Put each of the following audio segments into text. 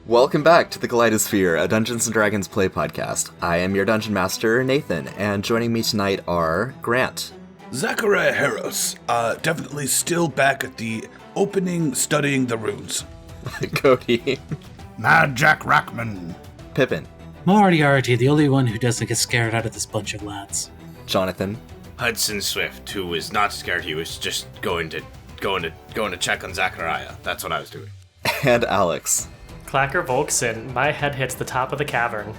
Welcome back to the Kaleidosphere, a Dungeons & Dragons play podcast. I am your Dungeon Master, Nathan, and joining me tonight are Grant. Zachariah Harris, definitely still back at the opening studying the runes. Cody. Mad Jack Rackman. Pippin. Moriarty, the only one who doesn't get scared out of this bunch of lads. Jonathan. Hudson Swift, who was not scared, he was just going to check on Zachariah. That's what I was doing. And Alex. Clacker Volkson, my head hits the top of the cavern.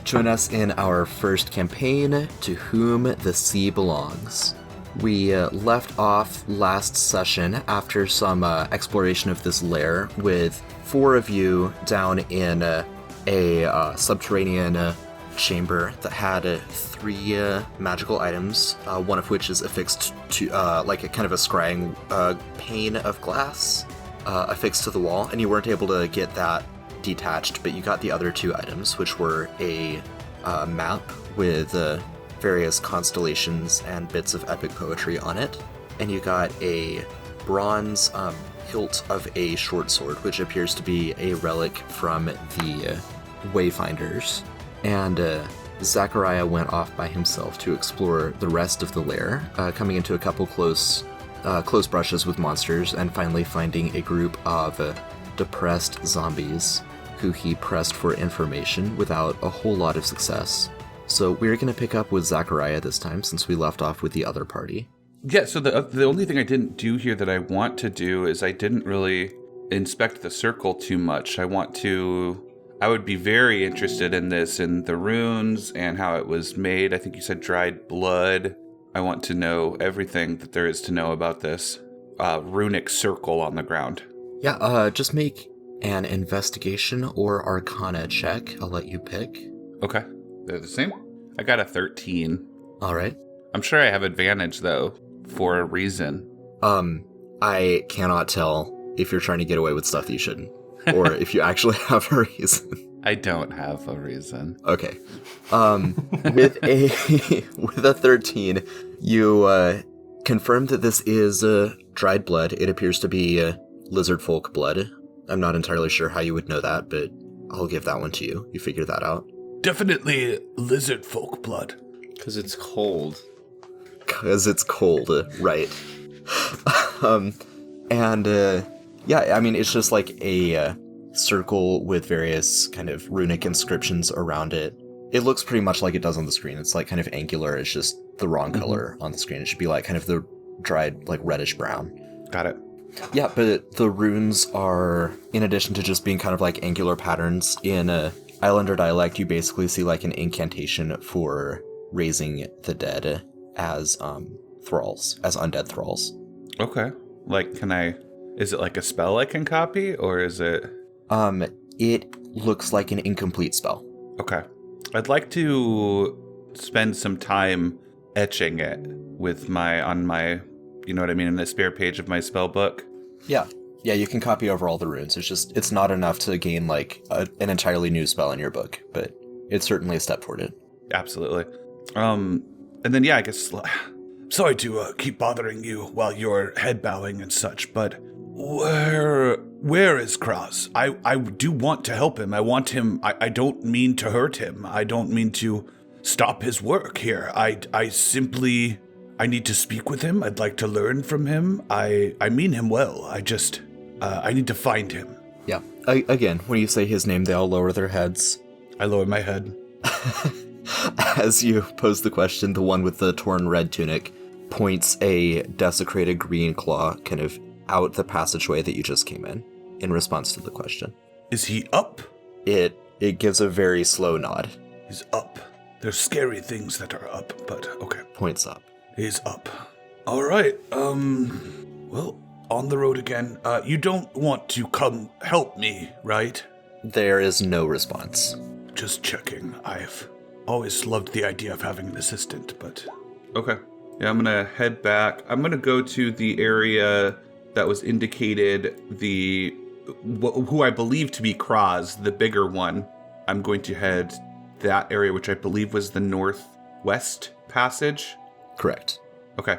Join us in our first campaign, To Whom the Sea Belongs. We left off last session after some exploration of this lair with 4 of you down in a subterranean chamber that had 3 magical items, one of which is affixed to like a kind of a scrying pane of glass affixed to the wall, and you weren't able to get that detached, but you got the other 2 items, which were a map with various constellations and bits of epic poetry on it, and you got a bronze hilt of a short sword, which appears to be a relic from the Wayfinders. And Zachariah went off by himself to explore the rest of the lair, coming into a couple close brushes with monsters, and finally finding a group of depressed zombies who he pressed for information without a whole lot of success. So we're going to pick up with Zachariah this time, since we left off with the other party. Yeah, so the only thing I didn't do here that I want to do is I didn't really inspect the circle too much. I would be very interested in this, in the runes and how it was made. I think you said dried blood. I want to know everything that there is to know about this runic circle on the ground. Yeah, just make an investigation or arcana check. I'll let you pick. Okay. They're the same? I got a 13. All right. I'm sure I have advantage, though, for a reason. I cannot tell if you're trying to get away with stuff that you shouldn't, or if you actually have a reason. I don't have a reason. Okay. With a 13, you confirm that this is dried blood. It appears to be lizard folk blood. I'm not entirely sure how you would know that, but I'll give that one to you. You figure that out. Definitely lizard folk blood. Because it's cold. Because it's cold, right. Yeah, I mean, it's just like a circle with various kind of runic inscriptions around it. It looks pretty much like it does on the screen. It's like kind of angular. It's just the wrong color on the screen. It should be like kind of the dried, like reddish brown. Got it. Yeah, but the runes are, in addition to just being kind of like angular patterns, in Islander dialect, you basically see like an incantation for raising the dead as thralls, as undead thralls. Okay. Like, is it like a spell I can copy, or is it? It looks like an incomplete spell. Okay. I'd like to spend some time etching it with on my, you know what I mean, in the spare page of my spell book. Yeah, you can copy over all the runes. It's not enough to gain like an entirely new spell in your book, but it's certainly a step toward it. Absolutely. And then, yeah, I guess, sorry to keep bothering you while you're head bowing and such, but where is Kraz? I do want to help him. I want him. I don't mean to hurt him. I don't mean to stop his work here. I simply need to speak with him. I'd like to learn from him. I mean him well. I need to find him. Yeah. Again, when you say his name, they all lower their heads. I lower my head. As you pose the question, the one with the torn red tunic points a desecrated green claw kind of out the passageway that you just came in response to the question. Is he up? It gives a very slow nod. He's up. There's scary things that are up, but okay. Points up. He's up. All right. Well, on the road again. You don't want to come help me, right? There is no response. Just checking. I've always loved the idea of having an assistant, but... Okay. Yeah, I'm gonna head back. I'm gonna go to the area that was indicated, who I believe to be Kraz, the bigger one. I'm going to head that area, which I believe was the northwest passage. Correct. Okay.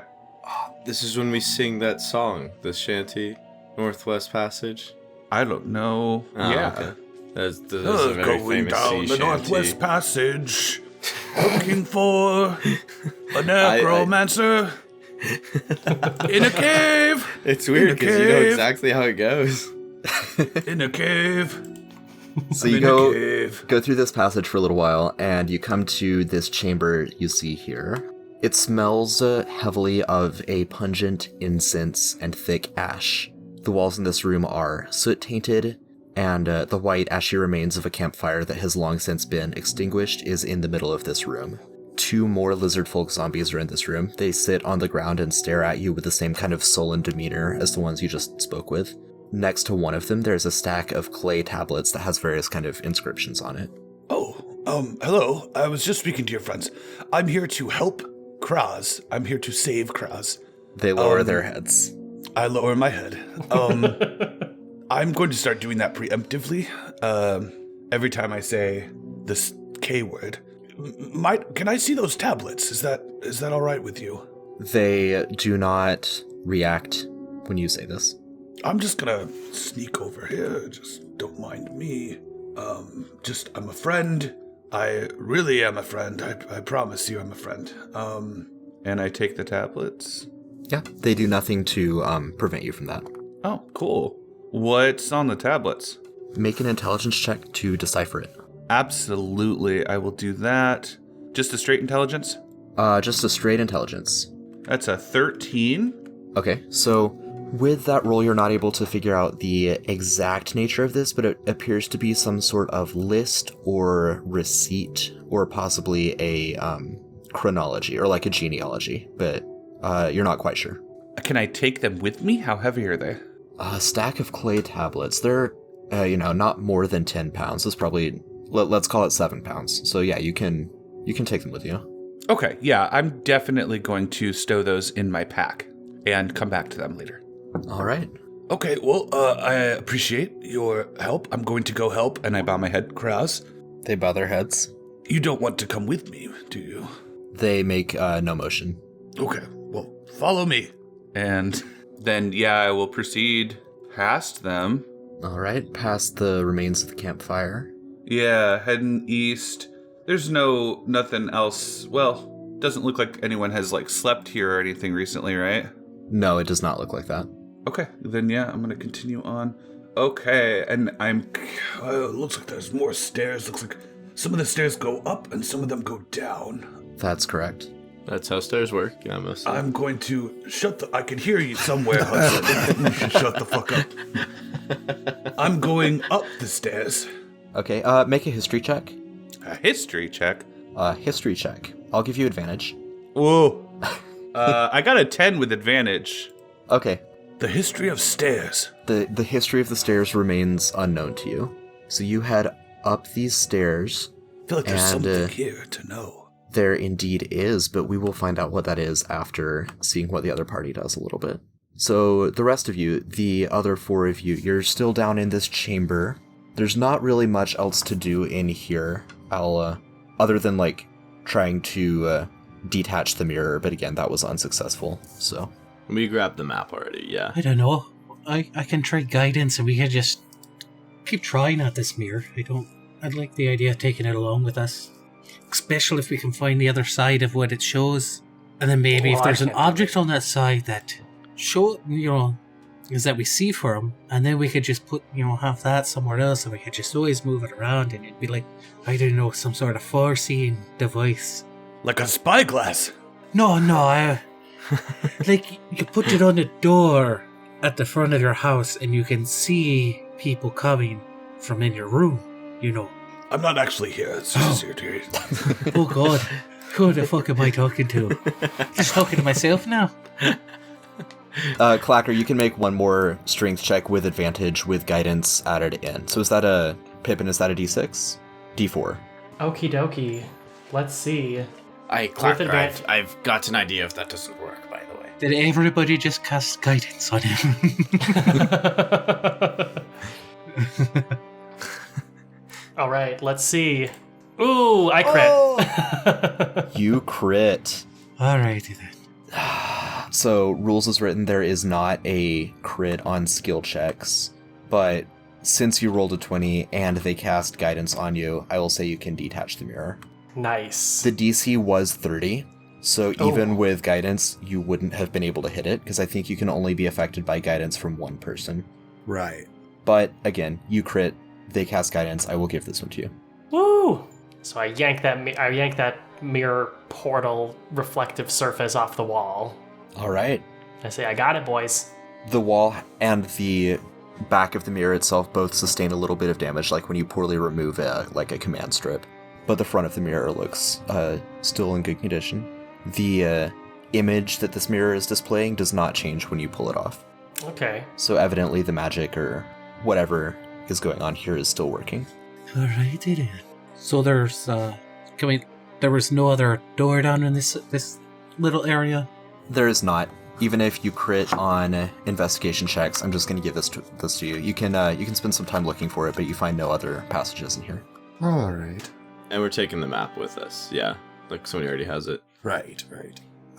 This is when we sing that song, the shanty, Northwest Passage. I don't know. Oh, Yeah. Okay. There's a very Going famous down sea the Northwest shanty. Passage, looking for a necromancer in a cave. It's weird because you know cave. exactly how it goes. In a cave. So I'm you in a go cave. through this passage for a little while, and you come to this chamber you see here. It smells heavily of a pungent incense and thick ash. The walls in this room are soot-tainted, and the white, ashy remains of a campfire that has long since been extinguished is in the middle of this room. 2 more lizard folk zombies are in this room. They sit on the ground and stare at you with the same kind of sullen demeanor as the ones you just spoke with. Next to one of them, there's a stack of clay tablets that has various kind of inscriptions on it. Hello. I was just speaking to your friends. I'm here to help Kraz. I'm here to save Kraz. They lower their heads. I lower my head. I'm going to start doing that preemptively. Every time I say this K word. Can I see those tablets? Is that all right with you? They do not react when you say this. I'm just gonna sneak over here. Just don't mind me. I'm a friend. I really am a friend. I promise you I'm a friend. And I take the tablets. Yeah, they do nothing to prevent you from that. Oh, cool. What's on the tablets? Make an intelligence check to decipher it. Absolutely, I will do that. Just a straight intelligence? Just a straight intelligence. That's a 13. Okay, so with that roll, you're not able to figure out the exact nature of this, but it appears to be some sort of list or receipt, or possibly a chronology, or like a genealogy, but you're not quite sure. Can I take them with me? How heavy are they? A stack of clay tablets. They're, not more than 10 pounds. It's probably, let's call it 7 pounds. So yeah, you can take them with you. Okay, yeah, I'm definitely going to stow those in my pack and come back to them later. All right. Okay, well, I appreciate your help. I'm going to go help, and I bow my head, Kraz. They bow their heads. You don't want to come with me, do you? They make no motion. Okay, well, follow me. And then, yeah, I will proceed past them. All right, past the remains of the campfire. Yeah, heading east. There's nothing else. Well, doesn't look like anyone has, slept here or anything recently, right? No, it does not look like that. Okay, then yeah, I'm gonna continue on. Okay, and looks like there's more stairs. Looks like some of the stairs go up and some of them go down. That's correct. That's how stairs work. Yeah, most. I'm going to I can hear you somewhere, Hudson. You should shut the fuck up. I'm going up the stairs. Okay, make a history check. a history check. History check. I'll give you advantage. Whoa. I got a 10 with advantage. Okay. The history of stairs. The history of the stairs remains unknown to you. So you head up these stairs. I feel like there's And, something here to know. There indeed is, but we will find out what that is after seeing what the other party does a little bit. So the rest of you, the other four of you, you're still down in this chamber. There's not really much else to do in here, other than trying to detach the mirror, but again, that was unsuccessful, so. We grabbed the map already, yeah. I don't know. I can try guidance and we can just keep trying at this mirror. I'd like the idea of taking it along with us. Especially if we can find the other side of what it shows. And then maybe if there's an object on that side that is that we see for him, and then we could just put, have that somewhere else and we could just always move it around and it'd be like, I don't know, some sort of far-seeing device. Like a spyglass. No, like you put it on the door at the front of your house and you can see people coming from in your room, I'm not actually here. It's just here to Oh god, who the fuck am I talking to? Just talking to myself now? Clacker, you can make one more strength check with advantage with guidance added in. So is that a Pippin? Is that a D6? D4. Okie dokie. Let's see. Clacker, I've got an idea if that doesn't work, by the way. Did everybody just cast guidance on him? All right, let's see. Ooh, I crit. You crit. Alrighty then. So, rules is written, there is not a crit on skill checks, but since you rolled a 20 and they cast guidance on you, I will say you can detach the mirror. Nice. The DC was 30, so even with guidance, you wouldn't have been able to hit it, because I think you can only be affected by guidance from one person. Right. But again, you crit, they cast guidance, I will give this one to you. Woo! So I yank that mirror portal reflective surface off the wall. All right. I say, I got it, boys. The wall and the back of the mirror itself both sustain a little bit of damage, like when you poorly remove a command strip. But the front of the mirror looks still in good condition. The image that this mirror is displaying does not change when you pull it off. Okay. So evidently the magic or whatever is going on here is still working. Alrighty then. So there's there was no other door down in this little area? There is not. Even if you crit on investigation checks, I'm just going to give this to you. You can spend some time looking for it, but you find no other passages in here. All right. And we're taking the map with us. Yeah, like somebody already has it. Right.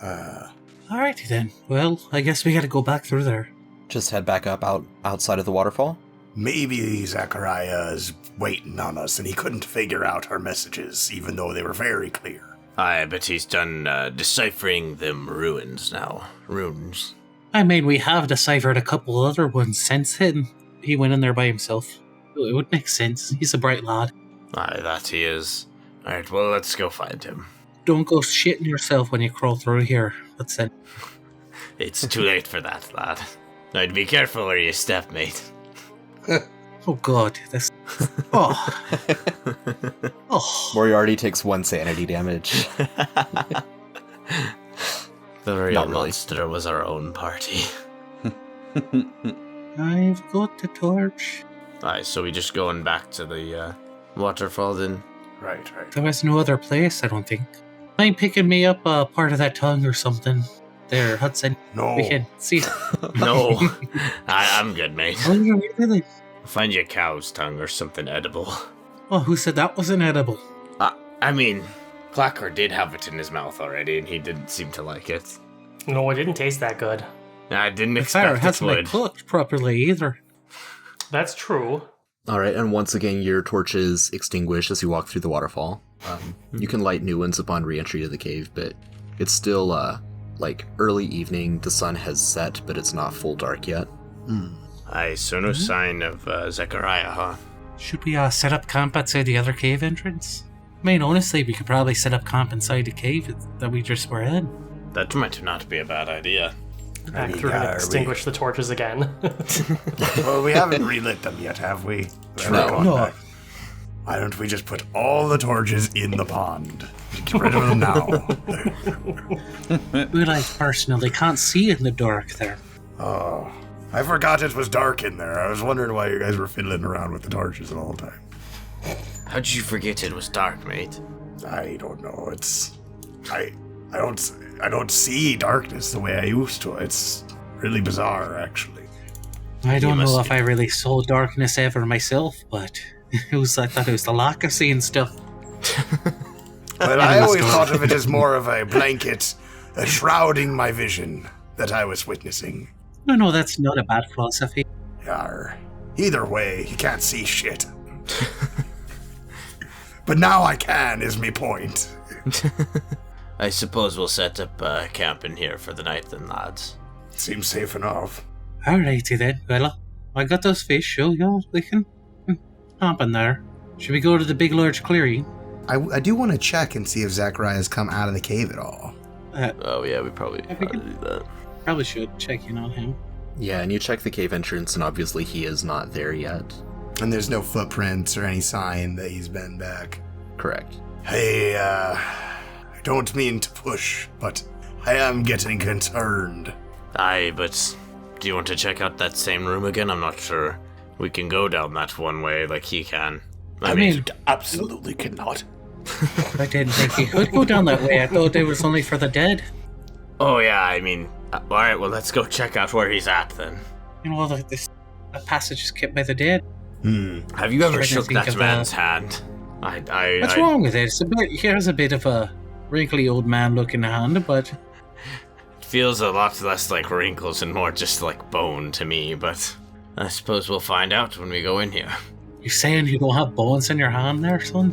Alrighty then. Well, I guess we gotta go back through there. Just head back up outside of the waterfall. Maybe Zachariah is waiting on us and he couldn't figure out our messages, even though they were very clear. Aye, but he's done deciphering them runes now. Runes. I mean, we have deciphered a couple other ones since he went in there by himself. It would make sense. He's a bright lad. Aye, that he is. Alright, well, let's go find him. Don't go shitting yourself when you crawl through here. That's it. It's too late for that, lad. I'd be careful where you step, mate. Oh god, this... Oh. Oh. Moriarty takes 1 sanity damage. The real Not really. monster was our own party. I've got the torch. Aye, so we just going back to the waterfall then? Right. There was no other place, I don't think. Mind picking me up a part of that tongue or something? There, Hudson. No. We can see. No, I'm good, mate. Oh, you're really? Find you a cow's tongue or something edible. Oh, who said that wasn't edible? I mean, Clacker did have it in his mouth already, and he didn't seem to like it. No, it didn't taste that good. I didn't The fire expect it hasn't been would. cooked properly either. That's true. Alright, and once again, your torches extinguish as you walk through the waterfall. You can light new ones upon re-entry to the cave, but it's still, like, early evening. The sun has set, but it's not full dark yet. Aye, so no sign of Zachariah, huh? Should we set up camp outside the other cave entrance? I mean, honestly, we could probably set up camp inside the cave that we just were in. That might not be a bad idea. Back through and extinguish the torches again. Well, we haven't relit them yet, have we? No. Why don't we just put all the torches in the pond? Get rid of them now. Well, I personally can't see in the dark there. Oh, I forgot it was dark in there. I was wondering why you guys were fiddling around with the torches all the time. How'd you forget it was dark, mate? I don't know. I don't see darkness the way I used to. It's really bizarre, actually. I don't know must if I really saw darkness ever myself, but I thought it was the lack of seeing stuff. But I always thought of it as more of a blanket shrouding my vision that I was witnessing. No, that's not a bad philosophy. Yarr. Either way, you can't see shit. But now I can, is me point. I suppose we'll set up camp in here for the night then, lads. Seems safe enough. Alrighty then, well, I got those fish, so yeah, we can camp in there. Should we go to the big large clearing? I do want to check and see if Zachariah has come out of the cave at all. Oh yeah, we probably we can- do that. Probably should check in on him. Yeah, and you check the cave entrance, and obviously he is not there yet. And there's no footprints or any sign that he's been back. Correct. Hey, I don't mean to push, but I am getting concerned. Aye, but do you want to check out that same room again? I'm not sure. We can go down that one way like he can. I mean, Absolutely cannot. I didn't think he could go down that way. I thought it was only for the dead. oh yeah, I mean, alright, well let's go check out where he's at then. You know, the passage is kept by the dead. Have you ever Trying to shook think that of, man's hand? What's wrong with it? He has a bit of a wrinkly old man looking hand, but It feels a lot less like wrinkles and more just like bone to me, but I suppose we'll find out when we go in here. You saying you don't have bones in your hand there, son?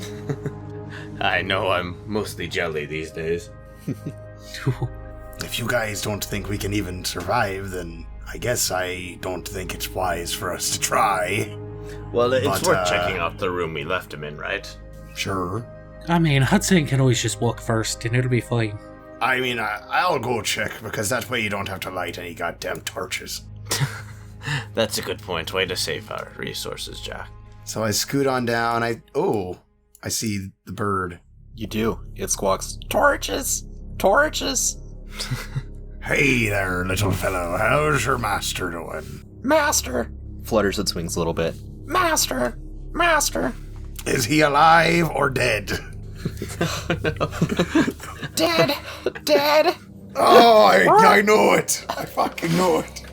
I know I'm mostly jelly these days. If you guys don't think we can even survive, then I guess I don't think it's wise for us to try. Well, it's But, worth checking out the room we left him in, right? Sure. I mean, Hudson can always just walk first and it'll be fine. I mean, I'll go check, because that way you don't have to light any goddamn torches. That's a good point. Way to save our resources, Jack. So I scoot on down. I see the bird. You do. It squawks, torches! Torches! Hey there, little fellow. How's your master doing? Master! Flutters its wings a little bit. Master! Master! Is he alive or dead? Dead! Dead! Oh, I know it. I fucking know it.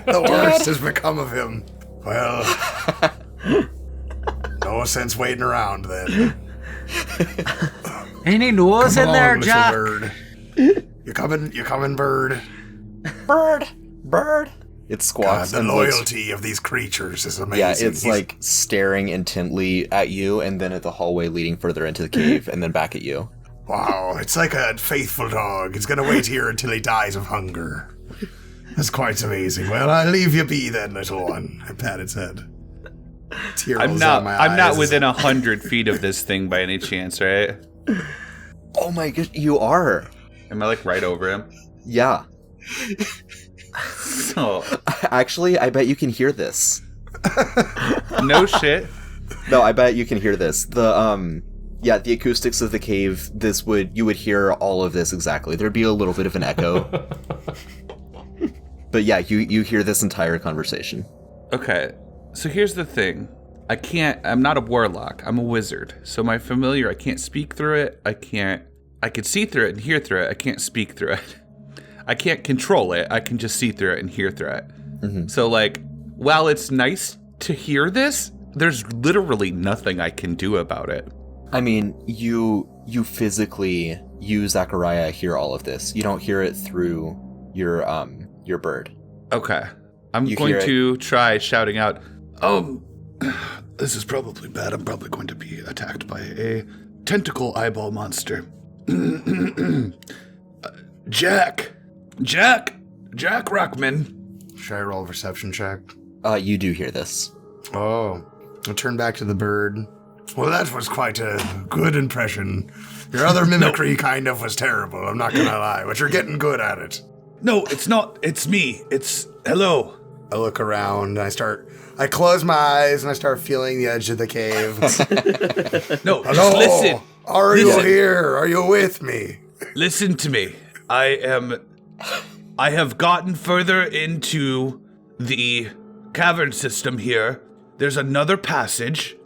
The worst has become of him. Well, no sense waiting around then. Any nose in Come there, on, little Jack? bird. You coming, bird? Bird! Bird! It God, squawks the and looks. loyalty of these creatures is amazing. Yeah, it's like staring intently at you and then at the hallway leading further into the cave and then back at you. Wow, it's like a faithful dog. It's gonna wait here until he dies of hunger. That's quite amazing. Well, I'll leave you be then, little one. I pat its head. Tear I'm rolls down not. my I'm not eyes. within 100 feet of this thing by any chance, right? Oh my god, you are! Am I like right over him? Yeah. So Actually, I bet you can hear this. no shit. No, I bet you can hear this. The acoustics of the cave, you would hear all of this exactly. There'd be a little bit of an echo. But yeah, you hear this entire conversation. Okay, so here's the thing. I'm not a warlock. I'm a wizard. So my familiar, I can't speak through it. I can see through it and hear through it. I can't speak through it. I can't control it. I can just see through it and hear through it. Mm-hmm. So like, while it's nice to hear this, there's literally nothing I can do about it. I mean, you physically, Zachariah, hear all of this. You don't hear it through your bird. Okay. I'm You going hear to try shouting out, this is probably bad. I'm probably going to be attacked by a tentacle eyeball monster. Jack Rockman. Should I roll a perception check? You do hear this. Oh. I'll turn back to the bird. Well, that was quite a good impression. Your other mimicry kind of was terrible, I'm not gonna lie, but you're getting good at it. No, it's not. It's me. It's hello. I look around and I close my eyes and I start feeling the edge of the cave. No, Hello? just listen. Are you Listen. here? Are you with me? Listen to me. I have gotten further into the cavern system here. There's another passage.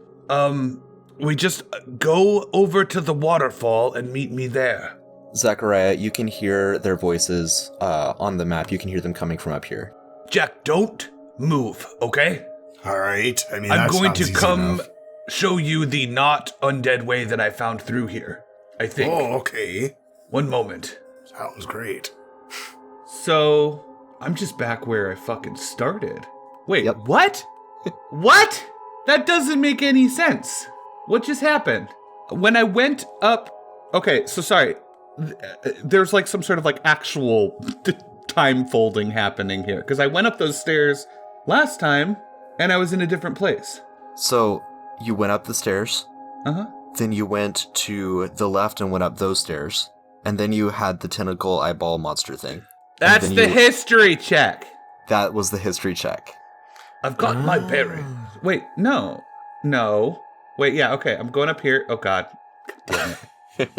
We just go over to the waterfall and meet me there. Zachariah, you can hear their voices on the map. You can hear them coming from up here. Jack, don't move, okay? All right. I mean, I'm that going sounds to easy come enough. show you the not undead way that I found through here. I think. Oh, okay. One moment. Sounds great. So, I'm just back where I fucking started. Wait, Yep. what? What? That doesn't make any sense. What just happened? When I went up... Okay, so sorry. There's like some sort of like actual time folding happening here. Because I went up those stairs last time, and I was in a different place. So, you went up the stairs, Uh-huh. then you went to the left and went up those stairs, and then you had the tentacle eyeball monster thing. That's then the you- history check. That was the history check. I've got my bearings. Wait, no. Wait, yeah, okay, I'm going up here. Oh, God. Damn it.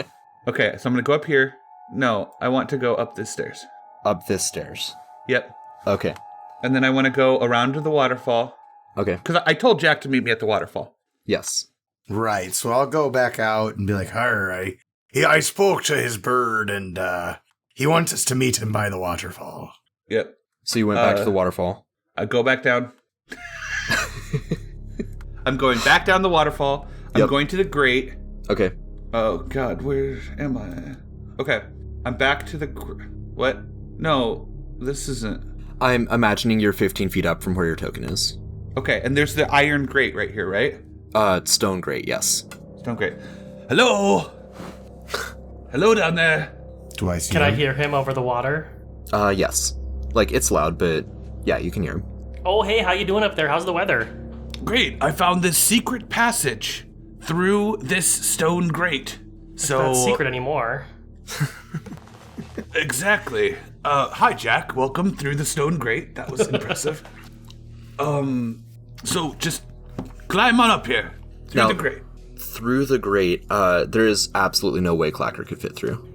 Okay, so I'm going to go up here. No, I want to go up this stairs. Up this stairs. Yep. Okay. And then I want to go around to the waterfall. Okay. Because I told Jack to meet me at the waterfall. Yes. Right, so I'll go back out and be like, All right. I spoke to his bird, and he wants us to meet him by the waterfall. Yep. So you went back to the waterfall. I go back down. I'm going back down the waterfall. I'm Yep. going to the grate. Okay. Oh, God, where am I? Okay, I'm back to the... What? No, this isn't... I'm imagining you're 15 feet up from where your token is. Okay, and there's the iron grate right here, right? Stone grate, yes. Stone grate. Hello? Hello down there. Do I see Can I him? hear him over the water? Yes. Like, it's loud, but yeah, you can hear him. Oh, hey, how you doing up there? How's the weather? Great, I found this secret passage through this stone grate. It's not secret anymore. Exactly. Hi, Jack. Welcome through the stone grate. That was impressive. So just climb on up here through Now, the grate. Through the grate, there is absolutely no way Clacker could fit through.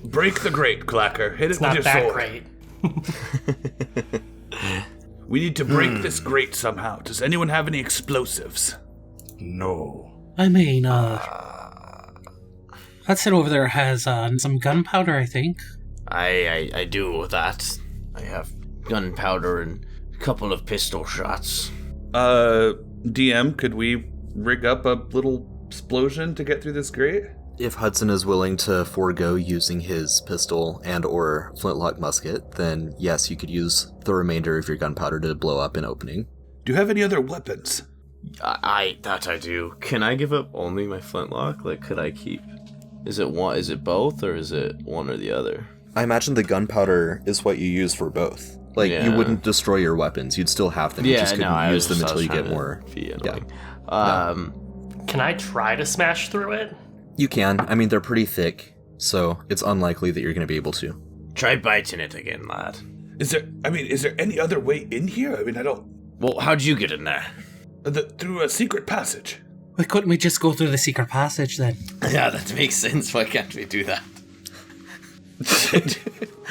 Break the grate, Clacker. Hit it with Not your that sword. great. We need to break this grate somehow. Does anyone have any explosives? No. I mean, Hudson over there has some gunpowder, I think. I do that. I have gunpowder and a couple of pistol shots. DM, could we rig up a little explosion to get through this grate? If Hudson is willing to forego using his pistol and or flintlock musket, then yes, you could use the remainder of your gunpowder to blow up an opening. Do you have any other weapons? I do. Can I give up only my flintlock? Like, could I keep? Is it one? Is it both, or is it one or the other? I imagine the gunpowder is what you use for both. Like, you wouldn't destroy your weapons. You'd still have them. You just couldn't use them until you get more. Yeah. Can I try to smash through it? You can. I mean, they're pretty thick, so it's unlikely that you're going to be able to. Try biting it again, lad. Is there any other way in here? I mean, I don't... Well, how'd you get in there? Through a secret passage. Why couldn't we just go through the secret passage then? Yeah, that makes sense. Why can't we do that?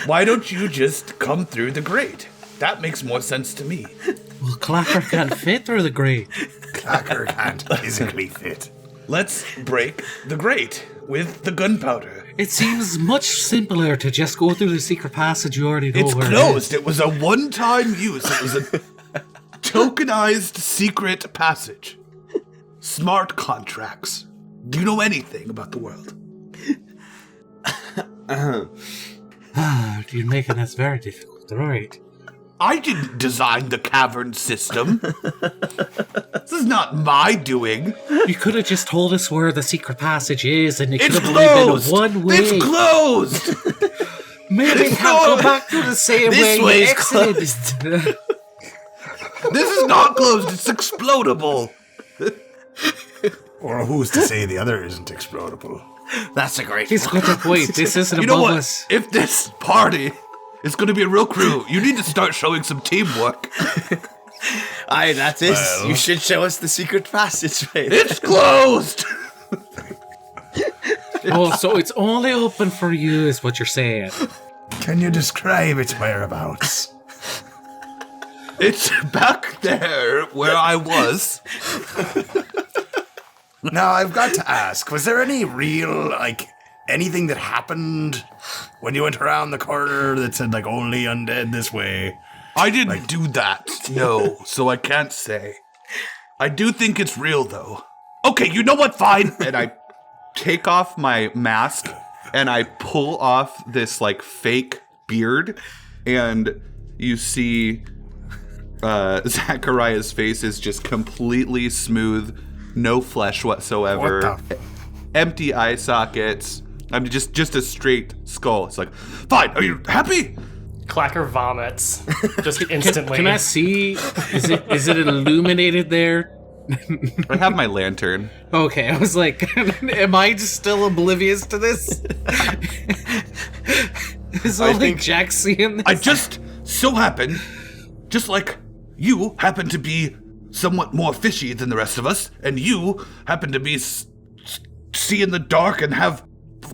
Why don't you just come through the grate? That makes more sense to me. Well, Clacker can't fit through the grate. Clacker can't physically fit. Let's break the grate with the gunpowder. It seems much simpler to just go through the secret passage you already know It's where closed. it is. It was a one-time use. It was a tokenized secret passage. Smart contracts. Do you know anything about the world? You're making this very difficult. All right. I didn't design the cavern system. This is not my doing. You could have just told us where the secret passage is, and it could It's have only been closed. one way. It's closed. Maybe It's have to go closed. back through the same This way way you is exited. This is not closed. It's explodable. Or who's to say the other isn't explodable? That's a great He's got a point. This isn't You know above what? us. If this party is going to be a real crew, you need to start showing some teamwork. Aye, that is. Well. You should show us the secret passageway. It's closed. Oh, so it's only open for you, is what you're saying. Can you describe its whereabouts? It's back there where I was. Now, I've got to ask, was there any real, anything that happened when you went around the corner that said, only undead this way? I didn't do that. No, so I can't say. I do think it's real, though. Okay, you know what? Fine. And I take off my mask and I pull off this fake beard, and you see Zachariah's face is just completely smooth, no flesh whatsoever, What the empty eye sockets. I'm just a straight skull. It's fine. Are you happy? Clacker vomits just instantly. Can I see? Is it illuminated there? I have my lantern. Okay, I was like, am I just still oblivious to this? Is only Jack seeing this? I just so happen, just like you happen to be somewhat more fishy than the rest of us, and you happen to be see in the dark and have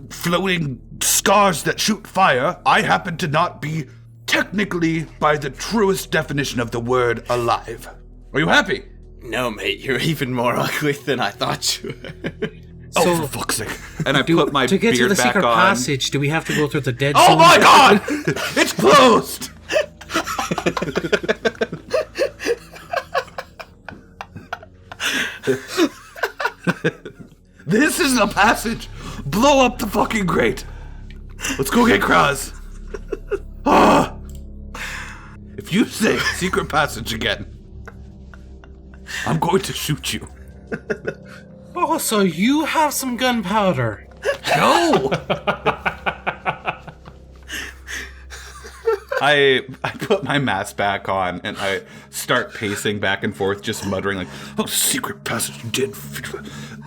floating scars that shoot fire, I happen to not be technically, by the truest definition of the word, alive. Are you happy? No, mate, you're even more ugly than I thought you were. Oh, for fuck's sake. And I put my to get to beard the back secret on. passage, do we have to go through the dead Oh zone? my god! It's closed! This is the passage! Blow up the fucking grate! Let's go get Kraz! Ah! If you say secret passage again, I'm going to shoot you. Oh, so you have some gunpowder? No! I put my mask back on and I start pacing back and forth, just muttering like, "Oh, secret passage, dead,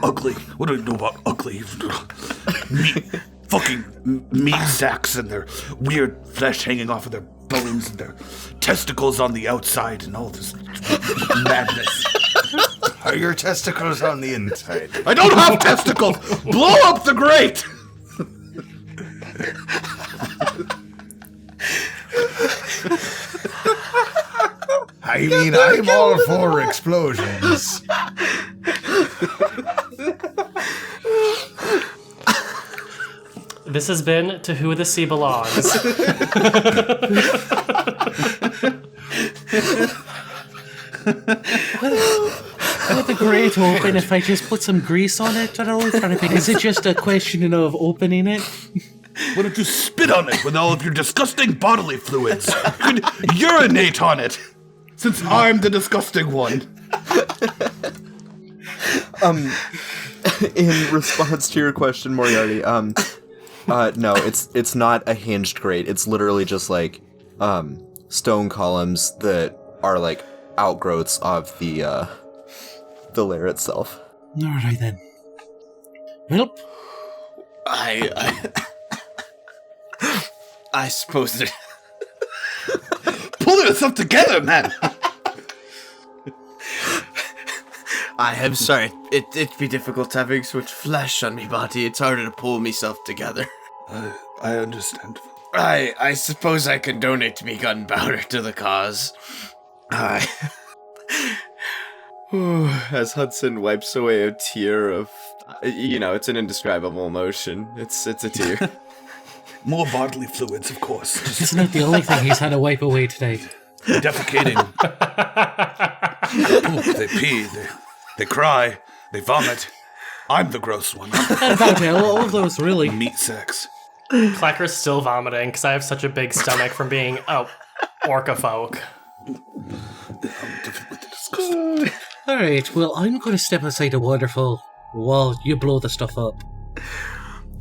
ugly. What do I know about ugly? Fucking meat sacks and their weird flesh hanging off of their bones and their testicles on the outside and all this madness." Are your testicles on the inside? I don't have testicles! Blow up the grate! I mean, I'm all for explosions. This has been To Who the Sea Belongs. Would the grate open if I just put some grease on it? I don't know. Is it just a question of opening it? Why don't you spit on it with all of your disgusting bodily fluids? You could urinate on it, since I'm the disgusting one. In response to your question, Moriarty, no, it's not a hinged grate. It's literally just like stone columns that are like outgrowths of the lair itself. All right then. Well, I suppose it. Pull yourself together, man. I'm sorry. It'd be difficult having so much flesh on my body. It's harder to pull myself together. I understand. I suppose I can donate me gunpowder to the cause. As Hudson wipes away a tear of, it's an indescribable emotion. It's a tear. More bodily fluids, of course. isn't that the only thing he's had to wipe away today? Defecating. They poop, they pee, they cry, they vomit. I'm the gross one. All of those, really. Meat sacks. Clacker's still vomiting because I have such a big stomach from being orca folk. Alright, well, I'm going to step aside a waterfall while you blow the stuff up.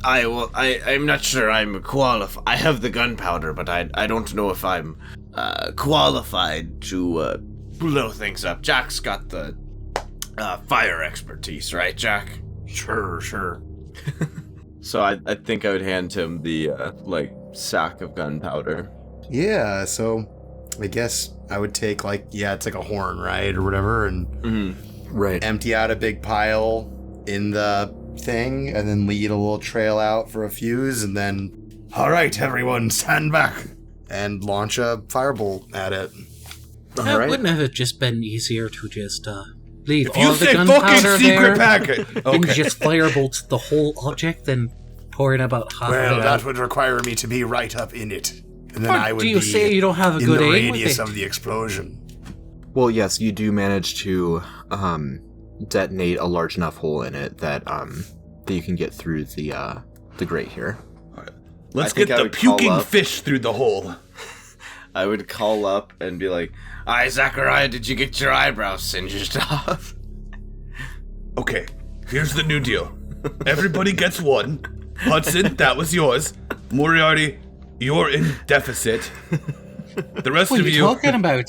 I'm not sure I'm qualified. I have the gunpowder, but I don't know if I'm qualified to blow things up. Jack's got the fire expertise, right, Jack? Sure. So I think I would hand him the sack of gunpowder. Yeah, so I guess I would take it's like a horn, right, or whatever, and Right. empty out a big pile in the thing, and then lead a little trail out for a fuse, and then, all right, everyone, stand back, and launch a firebolt at it. Wouldn't have it just been easier to just leave If you all the say gunpowder fucking secret there packet, and okay. just firebolt the whole object, then pour in about half Well, of it that out? would require me to be right up in it, and then Or I would do you be say you don't have a in good the aim with radius it? of the explosion. Well, yes, you do manage to detonate a large enough hole in it that you can get through the grate here. Let's I think get I the would call puking up. fish through the hole. I would call up and be like, "Hi, Zachariah, did you get your eyebrows singed off?" Okay, here's the new deal. Everybody gets one. Hudson, that was yours. Moriarty, you're in deficit. The rest What are of you you, talking about?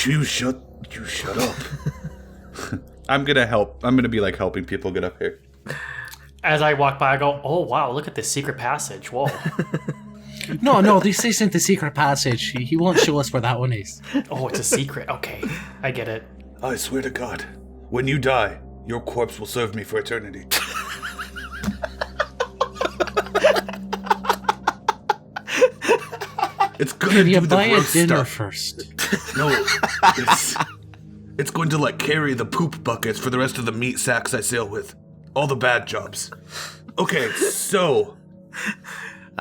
you shut up. I'm gonna help. I'm gonna be like helping people get up here. As I walk by, I go, "Oh wow, look at this secret passage! Whoa!" No, this isn't the secret passage. He won't show us where that one is. Oh, it's a secret. Okay, I get it. I swear to God, when you die, your corpse will serve me for eternity. It's gonna Can you do the buy a gross dinner stuff. first? No, it's going to carry the poop buckets for the rest of the meat sacks I sail with. All the bad jobs. Okay, so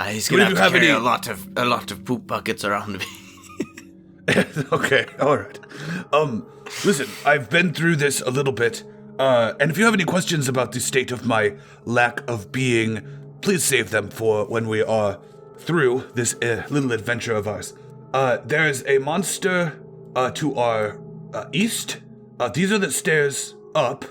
He's What gonna did have to you carry have a lot of poop buckets around me. okay, all right. Listen, I've been through this a little bit, and if you have any questions about the state of my lack of being, please save them for when we are through this little adventure of ours. There's a monster to our east These are the stairs up.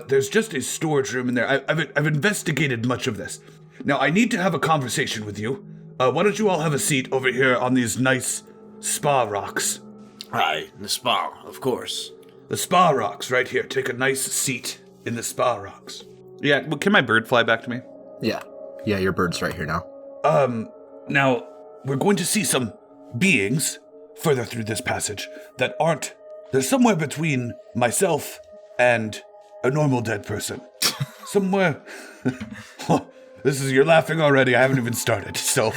There's just a storage room in there. I've investigated much of this. Now, I need to have a conversation with you. Why don't you all have a seat over here on these nice spa rocks? Aye, the spa, of course. The spa rocks right here. Take a nice seat in the spa rocks. Yeah, well, can my bird fly back to me? Yeah, your bird's right here now. Now, we're going to see some beings further through this passage that aren't... They're somewhere between myself and a normal dead person. Somewhere... You're laughing already. I haven't even started, so...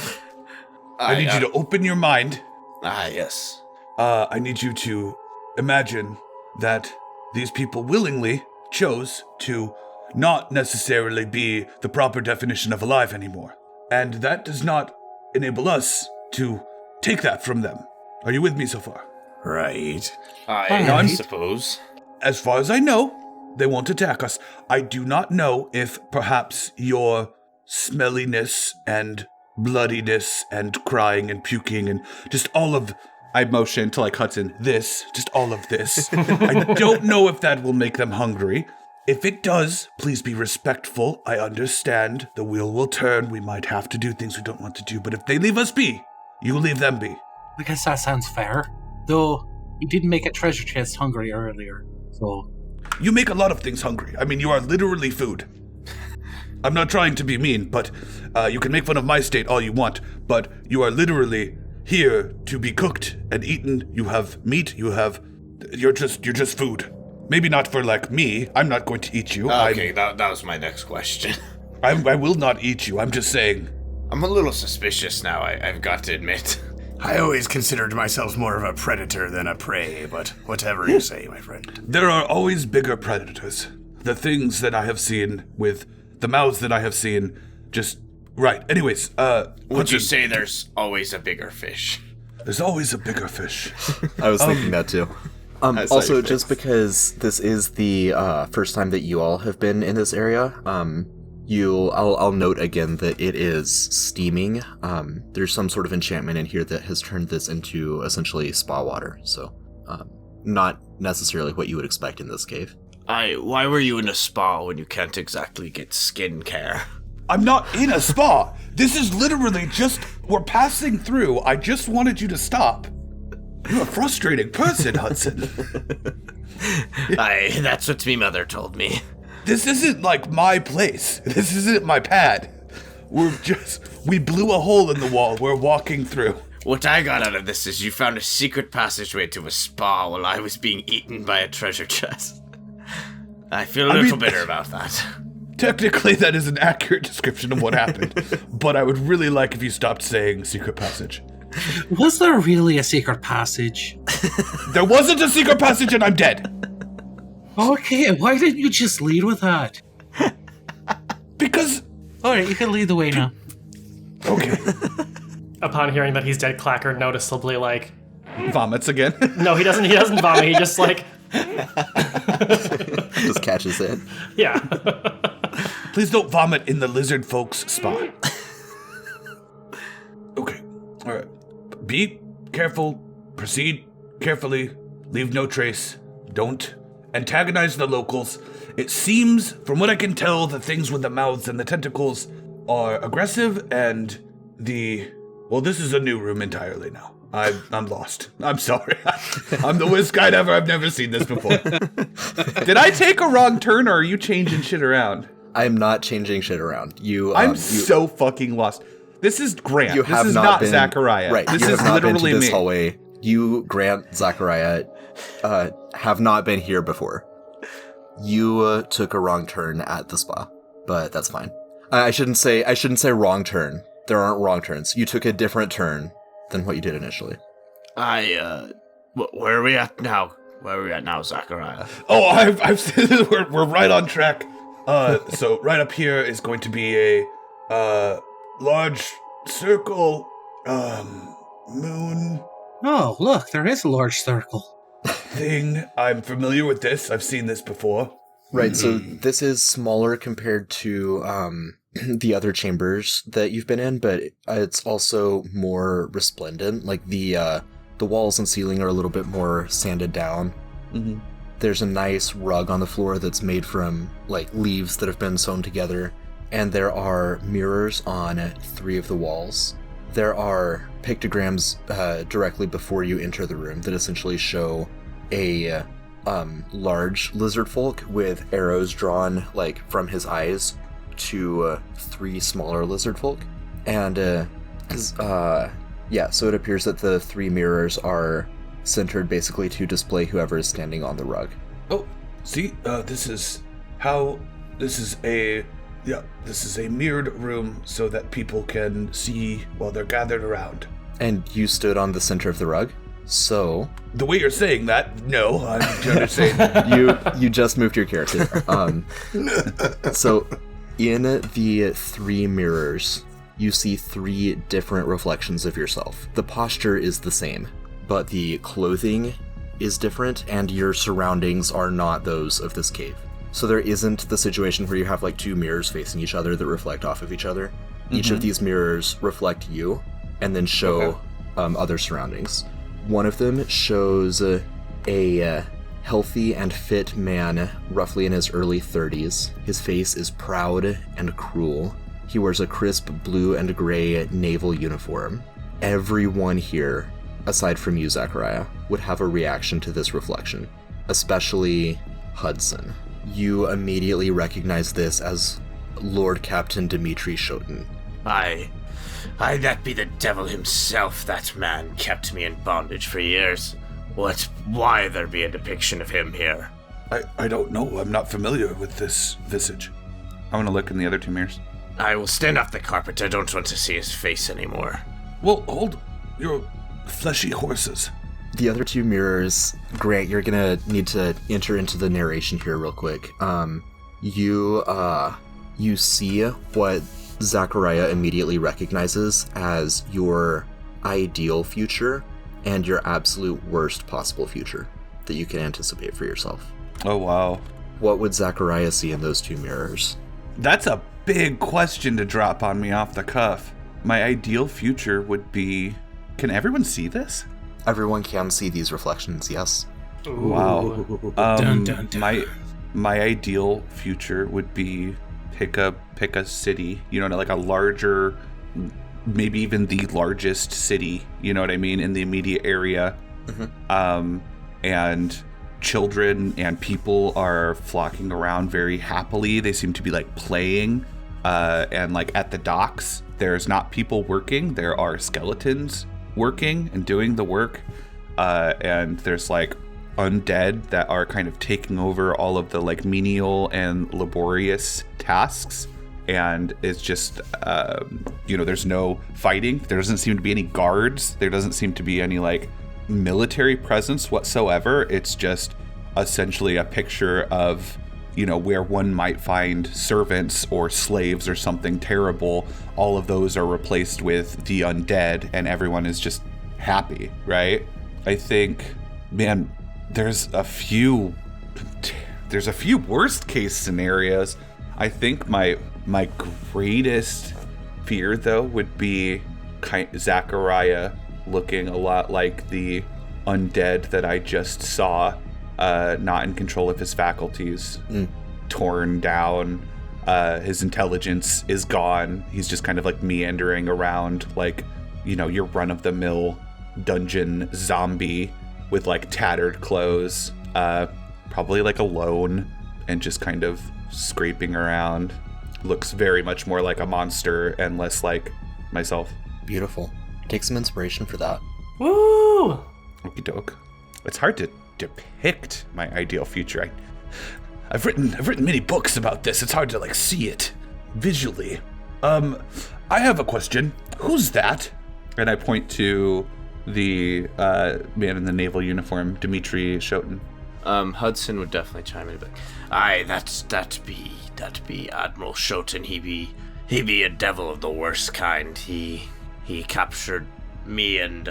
I need you to open your mind. Yes. I need you to imagine that these people willingly chose to not necessarily be the proper definition of alive anymore. And that does not enable us to take that from them. Are you with me so far? Right. I suppose. As far as I know, they won't attack us. I do not know if perhaps your smelliness and bloodiness and crying and puking and just all of... I motion to Hudson. Just all of this. I don't know if that will make them hungry. If it does, please be respectful. I understand the wheel will turn. We might have to do things we don't want to do. But if they leave us be, you leave them be. I guess that sounds fair. Though, you didn't make a treasure chest hungry earlier, so... You make a lot of things hungry. I mean, you are literally food. I'm not trying to be mean, but you can make fun of my state all you want, but you are literally here to be cooked and eaten. You have meat, you're just food. Maybe not for me. I'm not going to eat you. Okay, that was my next question. I will not eat you. I'm just saying. I'm a little suspicious now, I've got to admit. I always considered myself more of a predator than a prey, but whatever you say, my friend. There are always bigger predators. The things that I have seen with the mouths that I have seen, just... Right, anyways, Would you say there's always a bigger fish? There's always a bigger fish. I was thinking that too. Also, just because this is the first time that you all have been in this area, I'll note again that it is steaming. There's some sort of enchantment in here that has turned this into essentially spa water, so not necessarily what you would expect in this cave. Why were you in a spa when you can't exactly get skin care? I'm not in a spa. This is literally just, we're passing through. I just wanted you to stop. You're a frustrating person, Hudson. That's what me mother told me. This isn't my place. This isn't my pad. We blew a hole in the wall. We're walking through. What I got out of this is you found a secret passageway to a spa while I was being eaten by a treasure chest. I feel a little bitter about that. Technically, that is an accurate description of what happened, but I would really like if you stopped saying secret passage. Was there really a secret passage? There wasn't a secret passage and I'm dead. Okay, why didn't you just lead with that? Because... Alright, you can lead the way now. Okay. Upon hearing that he's dead, Clacker noticeably Vomits again. No, he doesn't vomit, he just Just catches it. Yeah. Please don't vomit in the lizard folks spot. Okay. All right. Be careful. Proceed carefully. Leave no trace. Don't antagonize the locals. It seems, from what I can tell, the things with the mouths and the tentacles are aggressive, and this is a new room entirely now. I'm lost. I'm sorry. I'm the worst guide ever. I've never seen this before. Did I take a wrong turn, or are you changing shit around? I'm not changing shit around. I'm so fucking lost. This is Grant. You this have is not not Zachariah. Right. This you is have not literally been to this me. hallway. You, Grant, Zachariah, have not been here before. You took a wrong turn at the spa, but that's fine. I shouldn't say wrong turn. There aren't wrong turns. You took a different turn than what you did initially. Where are we at now? Where are we at now, Zachariah? Oh, we're right on track. So right up here is going to be a large circle, moon Oh, look, there is a large circle. thing. I'm familiar with this. I've seen this before. Right, so this is smaller compared to the other chambers that you've been in, but it's also more resplendent. Like the walls and ceiling are a little bit more sanded down. Mm-hmm. There's a nice rug on the floor that's made from, like, leaves that have been sewn together, and there are mirrors on 3 of the walls. There are pictograms directly before you enter the room that essentially show a large lizard folk with arrows drawn, like, from his eyes to 3 smaller lizard folk. And, so it appears that the 3 mirrors are centered basically to display whoever is standing on the rug. Oh, see, this is a mirrored room so that people can see while they're gathered around. And you stood on the center of the rug, so... The way you're saying that, no, I'm just saying... You just moved your character. So, in the 3 mirrors, you see 3 different reflections of yourself. The posture is the same, but the clothing is different, and your surroundings are not those of this cave. So there isn't the situation where you have, like, 2 mirrors facing each other that reflect off of each other. Each of these mirrors reflect you, and then show other surroundings. One of them shows a healthy and fit man, roughly in his early 30s. His face is proud and cruel. He wears a crisp blue and gray naval uniform. Everyone here, aside from you, Zachariah, would have a reaction to this reflection, especially Hudson. You immediately recognize this as Lord Captain Dmitri Shoten. Aye, that be the devil himself. That man kept me in bondage for years. Why there be a depiction of him here? I don't know. I'm not familiar with this visage. I want to look in the other 2 mirrors. I will stand off the carpet. I don't want to see his face anymore. Well, hold your fleshy horses. The other 2 mirrors, Grant, you're gonna need to enter into the narration here real quick. You see what Zachariah immediately recognizes as your ideal future and your absolute worst possible future that you can anticipate for yourself. Oh, wow. What would Zachariah see in those 2 mirrors? That's a big question to drop on me off the cuff. My ideal future would be... Can everyone see this? Everyone can see these reflections, yes. Ooh. Wow. Dun, dun, dun. My ideal future would be pick a city, like a larger, maybe even the largest city, you know what I mean, in the immediate area. And children and people are flocking around very happily. They seem to be like playing, and like at the docks, there's not people working, there are skeletons working and doing the work, and there's like undead that are kind of taking over all of the like menial and laborious tasks, and it's just there's no fighting, there doesn't seem to be any guards, there doesn't seem to be any like military presence whatsoever. It's just essentially a picture of where one might find servants or slaves or something terrible. All of those are replaced with the undead, and everyone is just happy, right? I think, man, there's a few worst case scenarios. I think my greatest fear, though, would be Zachariah looking a lot like the undead that I just saw, not in control of his faculties, torn down. His intelligence is gone. He's just kind of like meandering around like, your run-of-the-mill dungeon zombie with like tattered clothes, probably like alone and just kind of scraping around. Looks very much more like a monster and less like myself. Beautiful. Take some inspiration for that. Woo! Okie doke. It's hard to depict my ideal future. I've written many books about this. It's hard to like see it visually. I have a question. Who's that? And I point to the man in the naval uniform, Dmitri Shoten. Hudson would definitely chime in, but aye, that be Admiral Shoten. He be a devil of the worst kind. He captured me and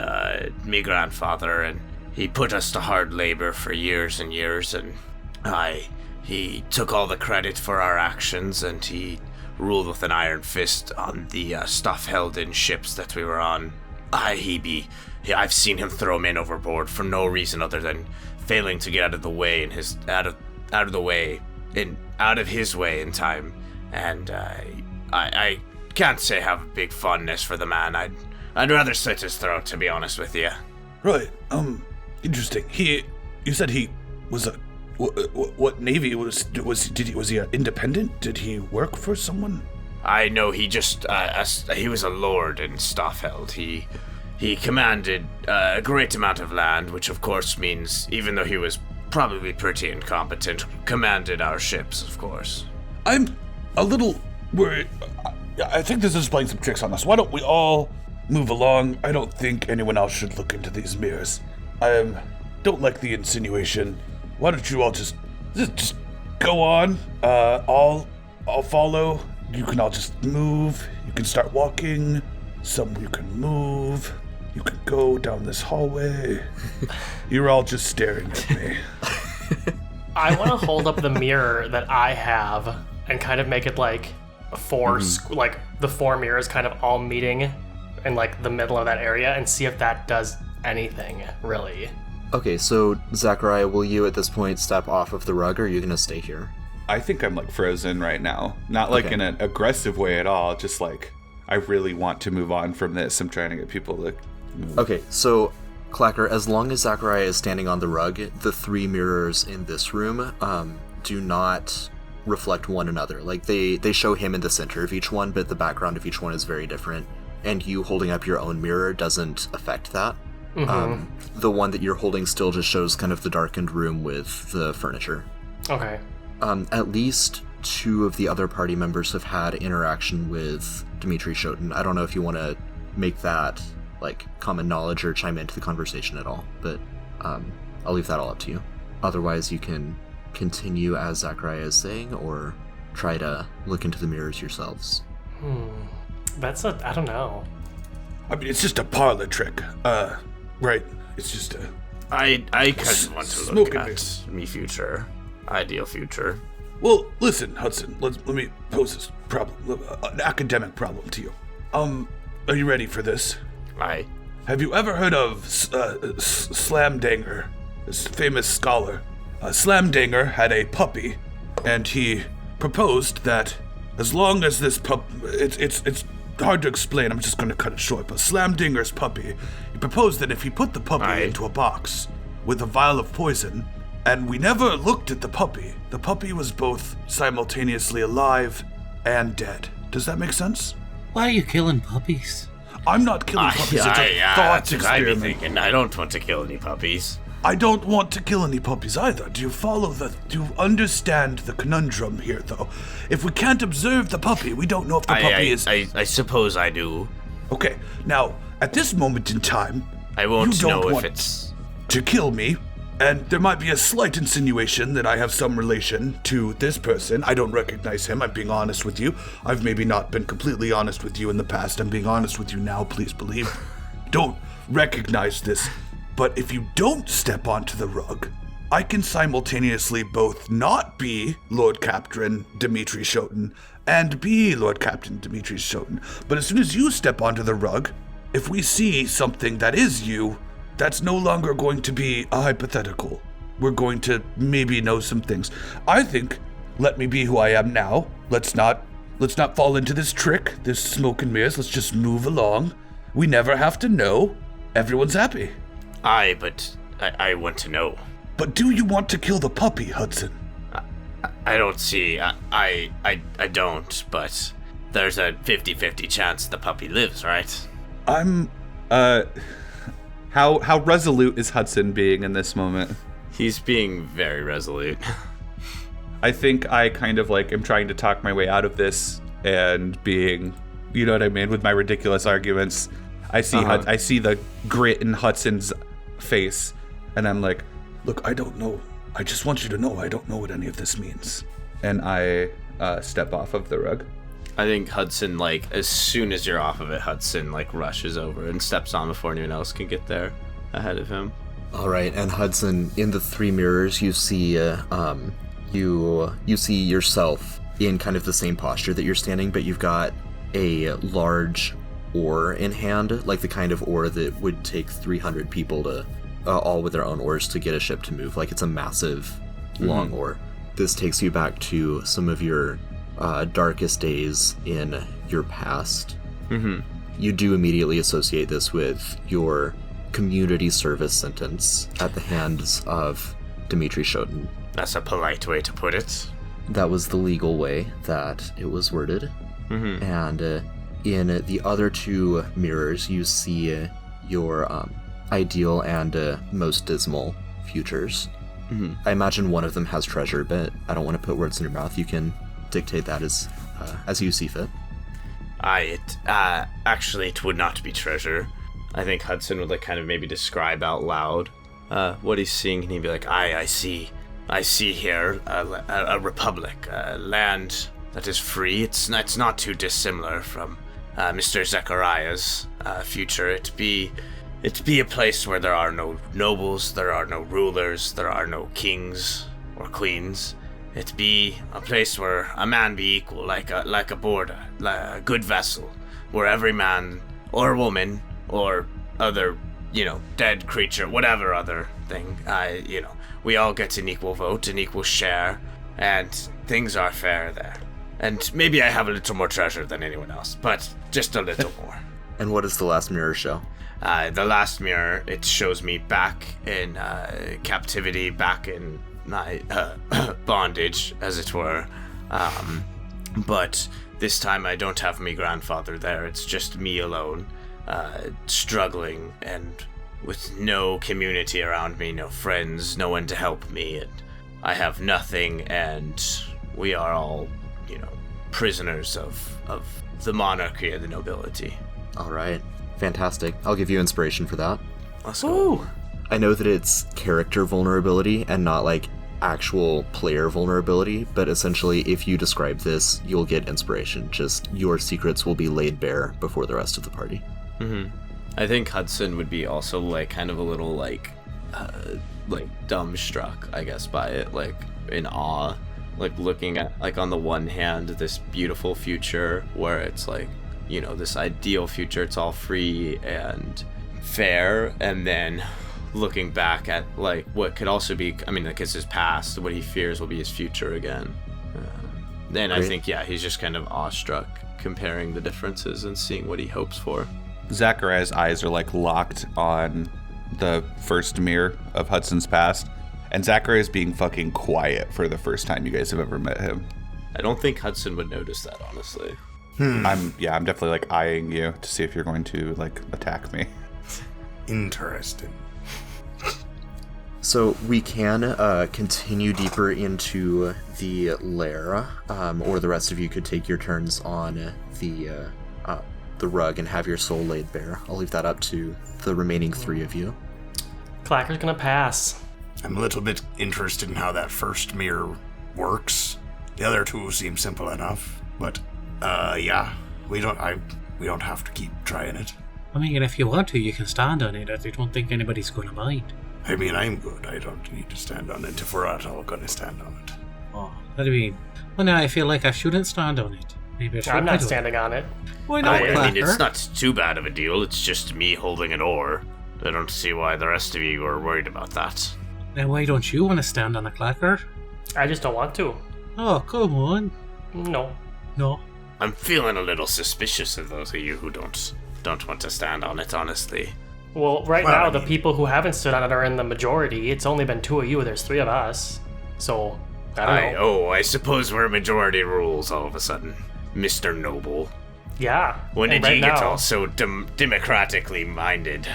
me grandfather, and he put us to hard labor for years and years, and he took all the credit for our actions, and he ruled with an iron fist on the stuff held in ships that we were on. I've seen him throw men overboard for no reason other than failing to get out of the way in his out of his way in time, and I can't say I have a big fondness for the man. I'd rather slit his throat, to be honest with you. Right. Interesting. You said he was what navy was he independent? Did he work for someone? I know he just he was a lord in Stoffheld. He commanded a great amount of land, which of course means, even though he was probably pretty incompetent, commanded our ships, of course. I'm a little worried. I think this is playing some tricks on us. Why don't we all move along? I don't think anyone else should look into these mirrors. I don't like the insinuation. Why don't you all just go on? I'll follow. You can all just move. You can start walking. Some you can move. You can go down this hallway. You're all just staring at me. I want to hold up the mirror that I have and kind of make it like like the 4 mirrors kind of all meeting in like the middle of that area and see if that does anything, really. Okay, so Zachariah, will you at this point step off of the rug, or are you going to stay here? I think I'm like frozen right now. Not like in an aggressive way at all, just like I really want to move on from this. I'm trying to get people to move. Okay, so Clacker, as long as Zachariah is standing on the rug, the 3 mirrors in this room do not reflect one another. Like they show him in the center of each one, but the background of each one is very different. And you holding up your own mirror doesn't affect that. Mm-hmm. The one that you're holding still just shows kind of the darkened room with the furniture. Okay. At least 2 of the other party members have had interaction with Dimitri Shoten. I don't know if you want to make that like common knowledge or chime into the conversation at all, but I'll leave that all up to you. Otherwise, you can continue as Zachariah is saying, or try to look into the mirrors yourselves. I don't know. I mean, it's just a parlor trick. Right. It's just a... I kind of want to look at me future. Ideal future. Well, listen, Hudson, let me pose this problem, an academic problem to you. Are you ready for this? Aye. Have you ever heard of Slamdanger, this famous scholar? Slamdanger had a puppy, and he proposed that as long as this it's hard to explain, I'm just going to cut it short, but Slamdinger's puppy, he proposed that if he put the puppy into a box with a vial of poison, and we never looked at the puppy was both simultaneously alive and dead. Does that make sense? Why are you killing puppies? I'm not killing puppies, it's a thought experiment. I'd be thinking, I don't want to kill any puppies. I don't want to kill any puppies either. Do you understand the conundrum here, though? If we can't observe the puppy, we don't know if the puppy is... I suppose I do. Okay, now, at this moment in time... I won't know if it's... to kill me, and there might be a slight insinuation that I have some relation to this person. I don't recognize him, I'm being honest with you. I've maybe not been completely honest with you in the past. I'm being honest with you now, please believe. Don't recognize this. But if you don't step onto the rug, I can simultaneously both not be Lord Captain Dimitri Shoten and be Lord Captain Dimitri Shoten. But as soon as you step onto the rug, if we see something that is you, that's no longer going to be a hypothetical. We're going to maybe know some things. I think, let me be who I am now. Let's not fall into this trick, this smoke and mirrors. Let's just move along. We never have to know. Everyone's happy. Aye, but I want to know. But do you want to kill the puppy, Hudson? I don't see. I don't, but there's a 50-50 chance the puppy lives, right? I'm, how resolute is Hudson being in this moment? He's being very resolute. I think I kind of like am trying to talk my way out of this and being, you know what I mean, with my ridiculous arguments. I see I see the grit in Hudson's face, and I'm like, look, I don't know. I just want you to know I don't know what any of this means. And I step off of the rug. I think Hudson, like, as soon as you're off of it, Hudson, like, rushes over and steps on before anyone else can get there ahead of him. All right, and Hudson, in the 3 mirrors, you see you see yourself in kind of the same posture that you're standing, but you've got a large oar in hand, like the kind of oar that would take 300 people to all with their own oars to get a ship to move. Like, it's a massive, long oar. This takes you back to some of your darkest days in your past. You do immediately associate this with your community service sentence at the hands of Dmitri Shoten. That's a polite way to put it. That was the legal way that it was worded. And in the other two mirrors, you see your ideal and most dismal futures. I imagine one of them has treasure, but I don't want to put words in your mouth. You can dictate that as you see fit. Actually, it would not be treasure. I think Hudson would like kind of maybe describe out loud what he's seeing, and he'd be like, I see here a republic, a land that is free. It's not too dissimilar from Mr. Zachariah's future. It'd be a place where there are no nobles, there are no rulers, there are no kings or queens. It'd be a place where a man be equal, like a border, like a good vessel, where every man or woman or other, dead creature, whatever other thing, we all get an equal vote, an equal share, and things are fair there. And maybe I have a little more treasure than anyone else, but just a little more. And what does the last mirror show? The last mirror, it shows me back in captivity, back in my bondage, as it were. But this time I don't have my grandfather there. It's just me alone, struggling and with no community around me, no friends, no one to help me. And I have nothing, and we are all, prisoners of the monarchy and the nobility. All right. Fantastic. I'll give you inspiration for that. Let's go. I know that it's character vulnerability and not like actual player vulnerability, but essentially if you describe this, you'll get inspiration. Just your secrets will be laid bare before the rest of the party. I think Hudson would be also like kind of a little like dumbstruck, I guess, by it, like in awe, like looking at like on the one hand this beautiful future where it's like, this ideal future, it's all free and fair, and then looking back at like what could also be, like it's his past, what he fears will be his future again. Then I think, he's just kind of awestruck comparing the differences and seeing what he hopes for. Zachariah's eyes are like locked on the first mirror of Hudson's past, and Zachariah's being fucking quiet for the first time you guys have ever met him. I don't think Hudson would notice that, honestly. I'm definitely like eyeing you to see if you're going to like attack me. Interesting. So we can continue deeper into the lair, or the rest of you could take your turns on the rug and have your soul laid bare. I'll leave that up to the remaining three of you. Clacker's gonna pass. I'm a little bit interested in how that first mirror works. The other two seem simple enough, but we don't have to keep trying it. I mean, if you want to, you can stand on it. I don't think anybody's going to mind. I mean, I'm good. I don't need to stand on it if we're not all going to stand on it. Oh, that'd be... Well, now I feel like I shouldn't stand on it. Maybe I should. I'm not standing on it. Why not, I mean, it's Clacker? not too bad of a deal. It's just me holding an oar. I don't see why the rest of you are worried about that. Then why don't you want to stand on a Clacker? I just don't want to. Oh, come on. No. No. I'm feeling a little suspicious of those of you who don't want to stand on it, honestly. Well, now, the people who haven't stood on it are in the majority. It's only been 2 of you, there's 3 of us. So, I don't know. I suppose we're majority rules all of a sudden, Mr. Noble. Yeah. When did and you get now- all so democratically minded?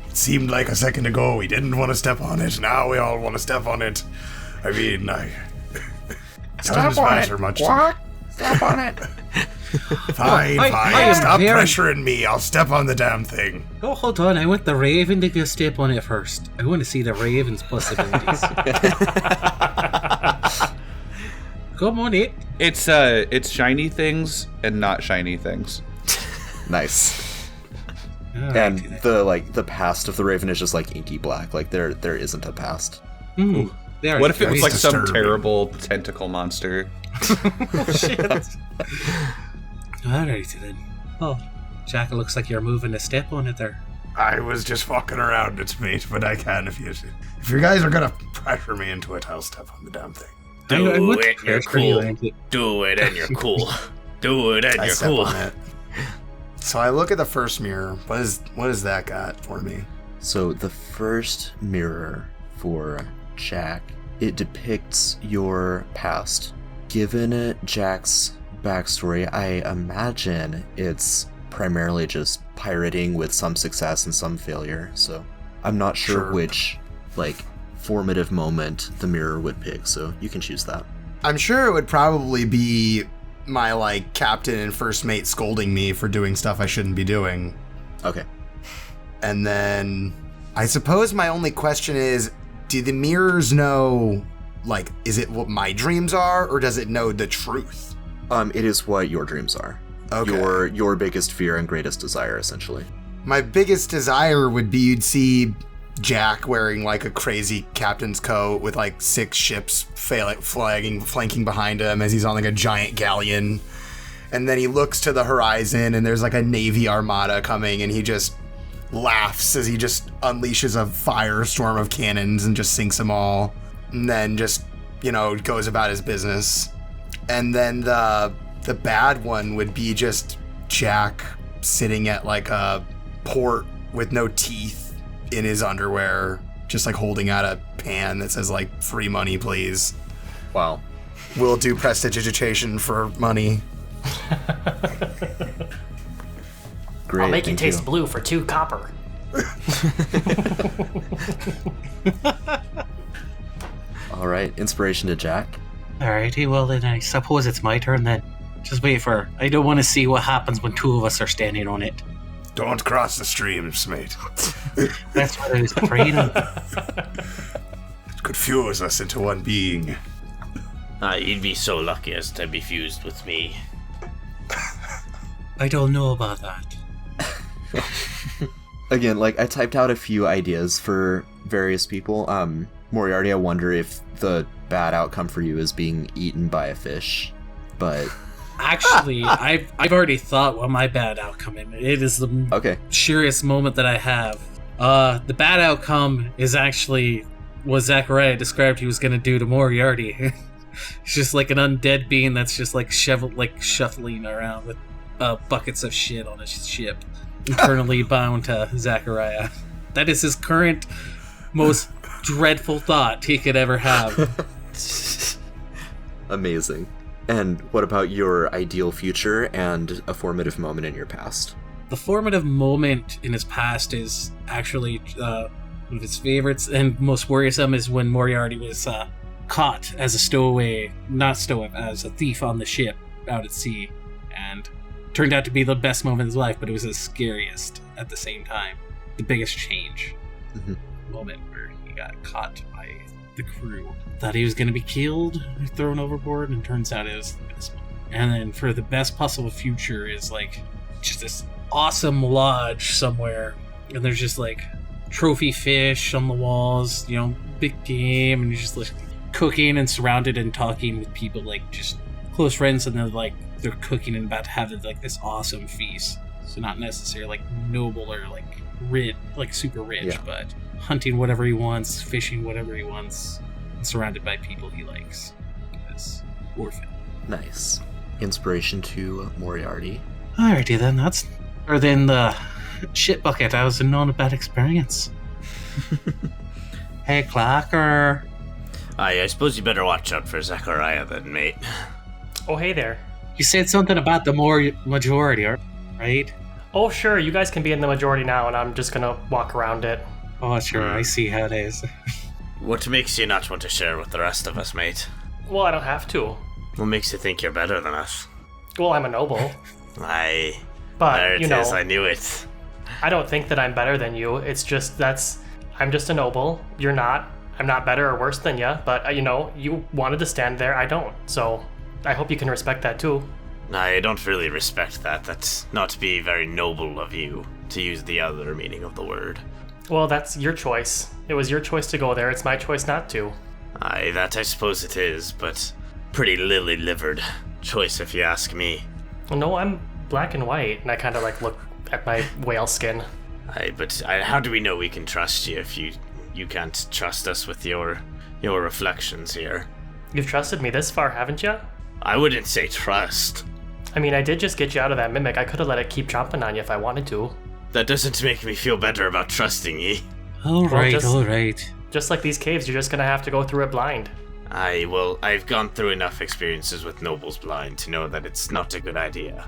It seemed like a second ago we didn't want to step on it. Now we all want to step on it. I mean, Step on it. What? Step on it. Fine. I am Stop very- pressuring me. I'll step on the damn thing. Oh, hold on. I want the Raven to go step on it first. I want to see the Raven's possibilities. Come on, it. It's shiny things and not shiny things. Nice. Alright. And the past of the Raven is just like inky black. Like there isn't a past. There What if it was Very like some disturbing. terrible tentacle monster? Alright then. Oh, Jack, it looks like you're moving a step on it there. I was just fucking around, it's mate, but I can if you guys are gonna pressure me into it, I'll step on the damn thing. Do it, you're cool. Do it and you're cool. Do it and I you're step cool. on it. So I look at the first mirror. What does that got for me? So the first mirror for Jack, it depicts your past. Given Jack's backstory, I imagine it's primarily just pirating with some success and some failure. So I'm not sure which, formative moment the mirror would pick, so you can choose that. I'm sure it would probably be my, captain and first mate scolding me for doing stuff I shouldn't be doing. Okay. And then I suppose my only question is, do the mirrors know, is it what my dreams are, or does it know the truth? It is what your dreams are. Okay. Your biggest fear and greatest desire, essentially. My biggest desire would be you'd see Jack wearing a crazy captain's coat with 6 ships flanking behind him as he's on a giant galleon. And then he looks to the horizon and there's a navy armada coming and he just laughs as he just unleashes a firestorm of cannons and just sinks them all. And then just, goes about his business. And then the bad one would be just Jack sitting at a port with no teeth in his underwear, just holding out a pan that says free money, please. Wow. We'll do prestidigitation for money. Great. I'll make you thank taste blue for 2 copper. All right, inspiration to Jack. Alrighty, well then I suppose it's my turn then. Just wait for... I don't want to see what happens when 2 of us are standing on it. Don't cross the streams, mate. That's what I was afraid of. It could fuse us into one being. You'd be so lucky as to be fused with me. I don't know about that. Again, I typed out a few ideas for various people. Moriarty, I wonder if the bad outcome for you is being eaten by a fish, but... Actually, I've already thought what my bad outcome is. It is the surest moment that I have. The bad outcome is actually what Zachariah described he was going to do to Moriarty. It's just an undead being that's just shuffling around with buckets of shit on his ship, eternally bound to Zachariah. That is his current most dreadful thought he could ever have. Amazing. And what about your ideal future and a formative moment in your past? The formative moment in his past is actually one of his favorites and most worrisome is when Moriarty was caught as a as a thief on the ship out at sea, and turned out to be the best moment of his life, but it was the scariest at the same time. The biggest change. Moment where he got caught by the crew. Thought he was going to be killed, thrown overboard, and turns out it was the best one. And then for the best possible future is just this awesome lodge somewhere, and there's just trophy fish on the walls, big game, and you're just cooking and surrounded and talking with people just close friends, and they're cooking and about to have this awesome feast. So not necessarily noble or rich, super rich, but hunting whatever he wants, fishing whatever he wants, and surrounded by people he likes. Because orphan. Nice. Inspiration to Moriarty. Alrighty then, then the shit bucket. I was not a bad experience. Hey, Clocker. I suppose you better watch out for Zachariah then, mate. Oh, hey there. You said something about the majority, right? Oh, sure, you guys can be in the majority now, and I'm just gonna walk around it. Oh, sure, I see how it is. What makes you not want to share with the rest of us, mate? Well, I don't have to. What makes you think you're better than us? Well, I'm a noble. Aye. But, there it is, I knew it. I don't think that I'm better than you. It's just I'm just a noble. You're not. I'm not better or worse than you, but, you wanted to stand there, I don't. So, I hope you can respect that, too. I don't really respect that. That's not to be very noble of you, to use the other meaning of the word. Well, that's your choice. It was your choice to go there. It's my choice not to. Aye, that I suppose it is, but pretty lily-livered choice if you ask me. Well, no, I'm black and white, and I kind of look at my whale skin. How do we know we can trust you if you can't trust us with your reflections here? You've trusted me this far, haven't you? I wouldn't say trust. I mean, I did just get you out of that mimic. I could have let it keep chomping on you if I wanted to. That doesn't make me feel better about trusting ye. All right. Just like these caves, you're just gonna have to go through it blind. I've gone through enough experiences with nobles blind to know that it's not a good idea.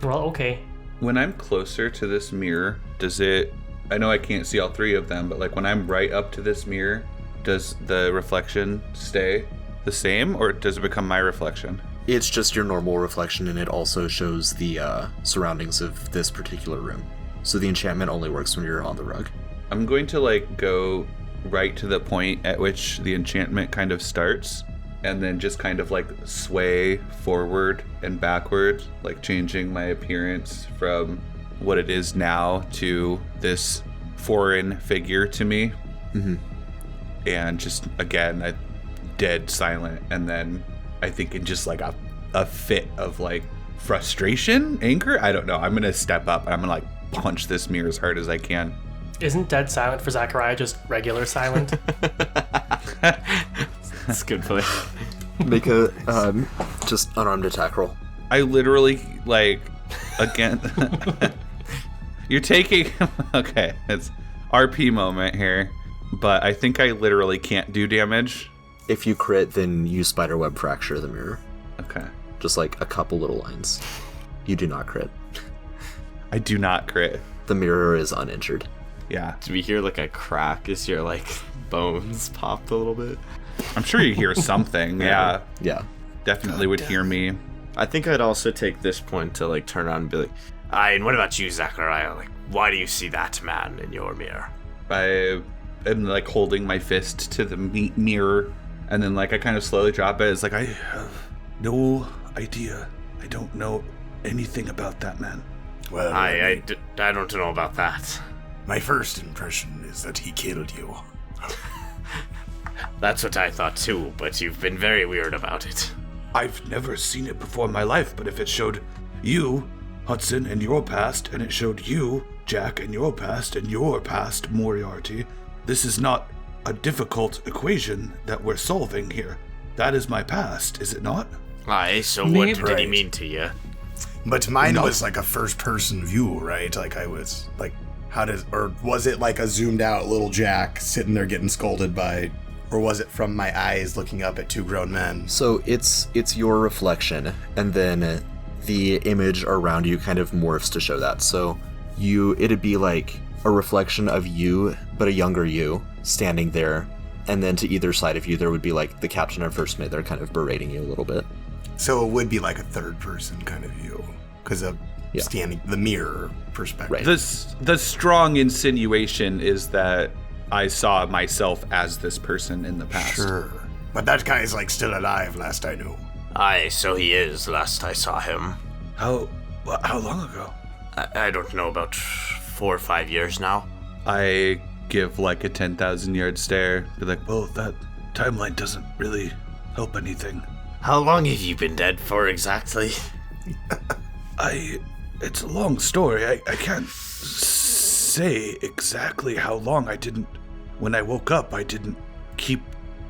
Well, okay. When I'm closer to this mirror, I know I can't see all three of them, but like when I'm right up to this mirror, does the reflection stay the same or does it become my reflection? It's just your normal reflection, and it also shows the surroundings of this particular room. So the enchantment only works when you're on the rug. I'm going to like go right to the point at which the enchantment kind of starts and then just kind of like sway forward and backward, like changing my appearance from what it is now to this foreign figure to me. Mm-hmm. And just again, dead silent, and then I think in just like a fit of like frustration, anger, I don't know, I'm gonna step up and I'm gonna like punch this mirror as hard as I can. Isn't dead silent for Zachariah just regular silent? That's a good point. Make a just unarmed attack roll. I literally like again. You're taking okay. It's RP moment here, but I think I literally can't do damage. If you crit, then you spiderweb fracture the mirror. Okay. Just like a couple little lines. You do not crit. I do not crit. The mirror is uninjured. Yeah. Do we hear like a crack as your like bones popped a little bit? I'm sure you hear something. Yeah. Yeah. Definitely would hear me. I think I'd also take this point to like turn around and be like, and what about you, Zachariah? Like, why do you see that man in your mirror? I am like holding my fist to the mirror, and then like I kind of slowly drop it. It's like, I have no idea. I don't know anything about that man. Well, I don't know about that. My first impression is that he killed you. That's what I thought too, but you've been very weird about it. I've never seen it before in my life, but if it showed you, Hudson, and your past, and it showed you, Jack, and your past, Moriarty, this is not a difficult equation that we're solving here. That is my past, is it not? Aye, so Maybe. what did he mean to you? But mine was like a first-person view, right? Like I was like, or was it like a zoomed-out little Jack sitting there getting scolded by, or was it from my eyes looking up at two grown men? So it's your reflection, and then the image around you kind of morphs to show that. So it'd be like a reflection of you, but a younger you, standing there, and then to either side of you there would be like the captain and first mate. They're kind of berating you a little bit. So it would be like a third-person kind of view, because of standing the mirror perspective. Right. The strong insinuation is that I saw myself as this person in the past. Sure. But that guy's like still alive last I knew. Aye, so he is, last I saw him. How long ago? I don't know, about 4 or 5 years now. I give like a 10,000 yard stare. Be like, Well, that timeline doesn't really help anything. How long have you been dead for exactly? It's a long story. I can't say exactly how long. When I woke up, I didn't keep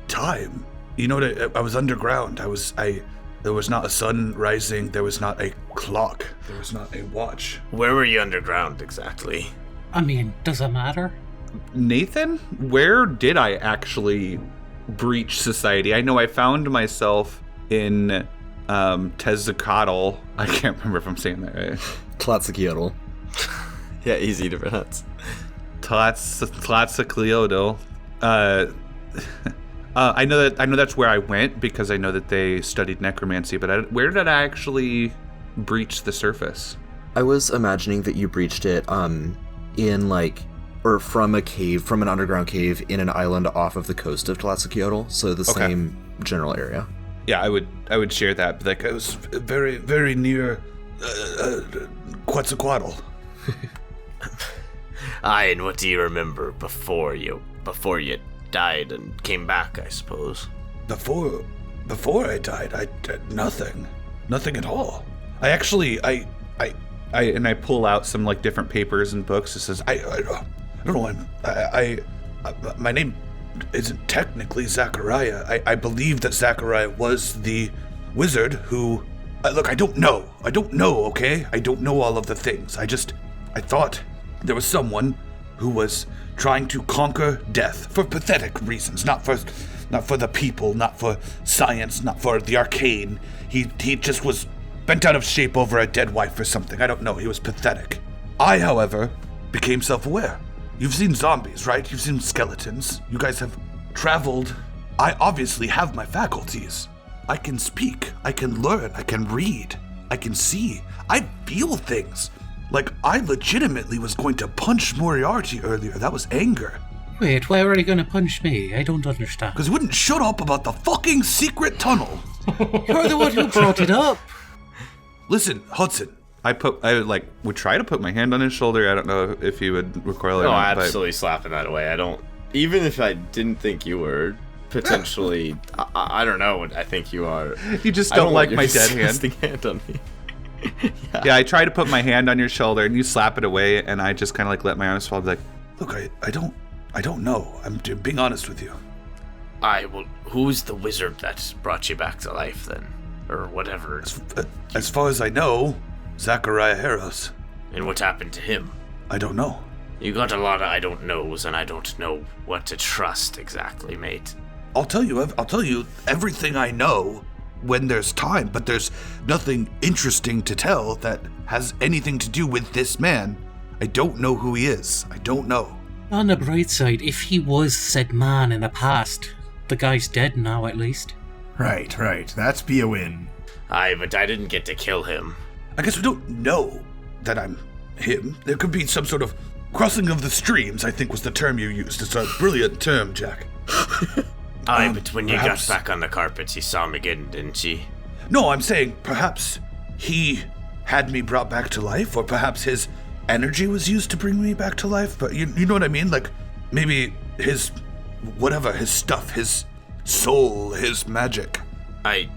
time. You know, I was underground. There was not a sun rising. There was not a clock. There was not a watch. Where were you underground exactly? I mean, does it matter? Nathan, where did I actually breach society? I know I found myself in Tezcatl. I can't remember if I'm saying that right. Tlatzkiotl. Yeah, easy to pronounce. Tlatzcatl. I know that's where I went because I know that they studied necromancy, but where did I actually breach the surface? I was imagining that you breached it in like, or from a cave, from an underground cave in an island off of the coast of Tlatzkiotl, so the same general area. Yeah, I would share that. But like, It was very, very near Quetzalcoatl. Aye, and what do you remember before you died and came back, I suppose? Before I died, I did nothing at all. I I pull out some like different papers and books. It says, I don't know. My name isn't technically Zachariah. I believe that Zachariah was the wizard who. Look, I don't know. Okay, I don't know all of the things. I thought there was someone who was trying to conquer death for pathetic reasons, not for the people, not for science, not for the arcane. He just was bent out of shape over a dead wife or something. I don't know. He was pathetic. I, however, became self-aware. You've seen zombies, right? You've seen skeletons. You guys have traveled. I obviously have my faculties. I can speak. I can learn. I can read. I can see. I feel things. Like, I legitimately was going to punch Moriarty earlier. That was anger. Wait, why were you going to punch me? I don't understand. Because he wouldn't shut up about the fucking secret tunnel. You're the one who brought it up. Listen, Hudson. I would try to put my hand on his shoulder. I don't know if he would recoil or no, not. Absolutely slapping that away. I don't. Even if I didn't think you were potentially, I don't know what I think you are. You just don't like my dead hand on me. Yeah, I try to put my hand on your shoulder and you slap it away, and I just kind of like let my arms fall. Like, look, I don't know. I'm being honest with you. Well, who's the wizard that brought you back to life then, or whatever? As far as I know, Zachariah Harrows. And what happened to him? I don't know. You got a lot of I don't knows, and I don't know what to trust exactly, mate. I'll tell you everything I know when there's time, but there's nothing interesting to tell that has anything to do with this man. I don't know who he is. I don't know. On the bright side, if he was said man in the past, the guy's dead now at least. Right. That's be a win. Aye, but I didn't get to kill him. I guess we don't know that I'm him. There could be some sort of crossing of the streams, I think was the term you used. It's a brilliant term, Jack. Aye, but when you got back on the carpets, you saw him again, didn't you? No, I'm saying perhaps he had me brought back to life, or perhaps his energy was used to bring me back to life. But you know what I mean? Like, maybe his stuff, his soul, his magic.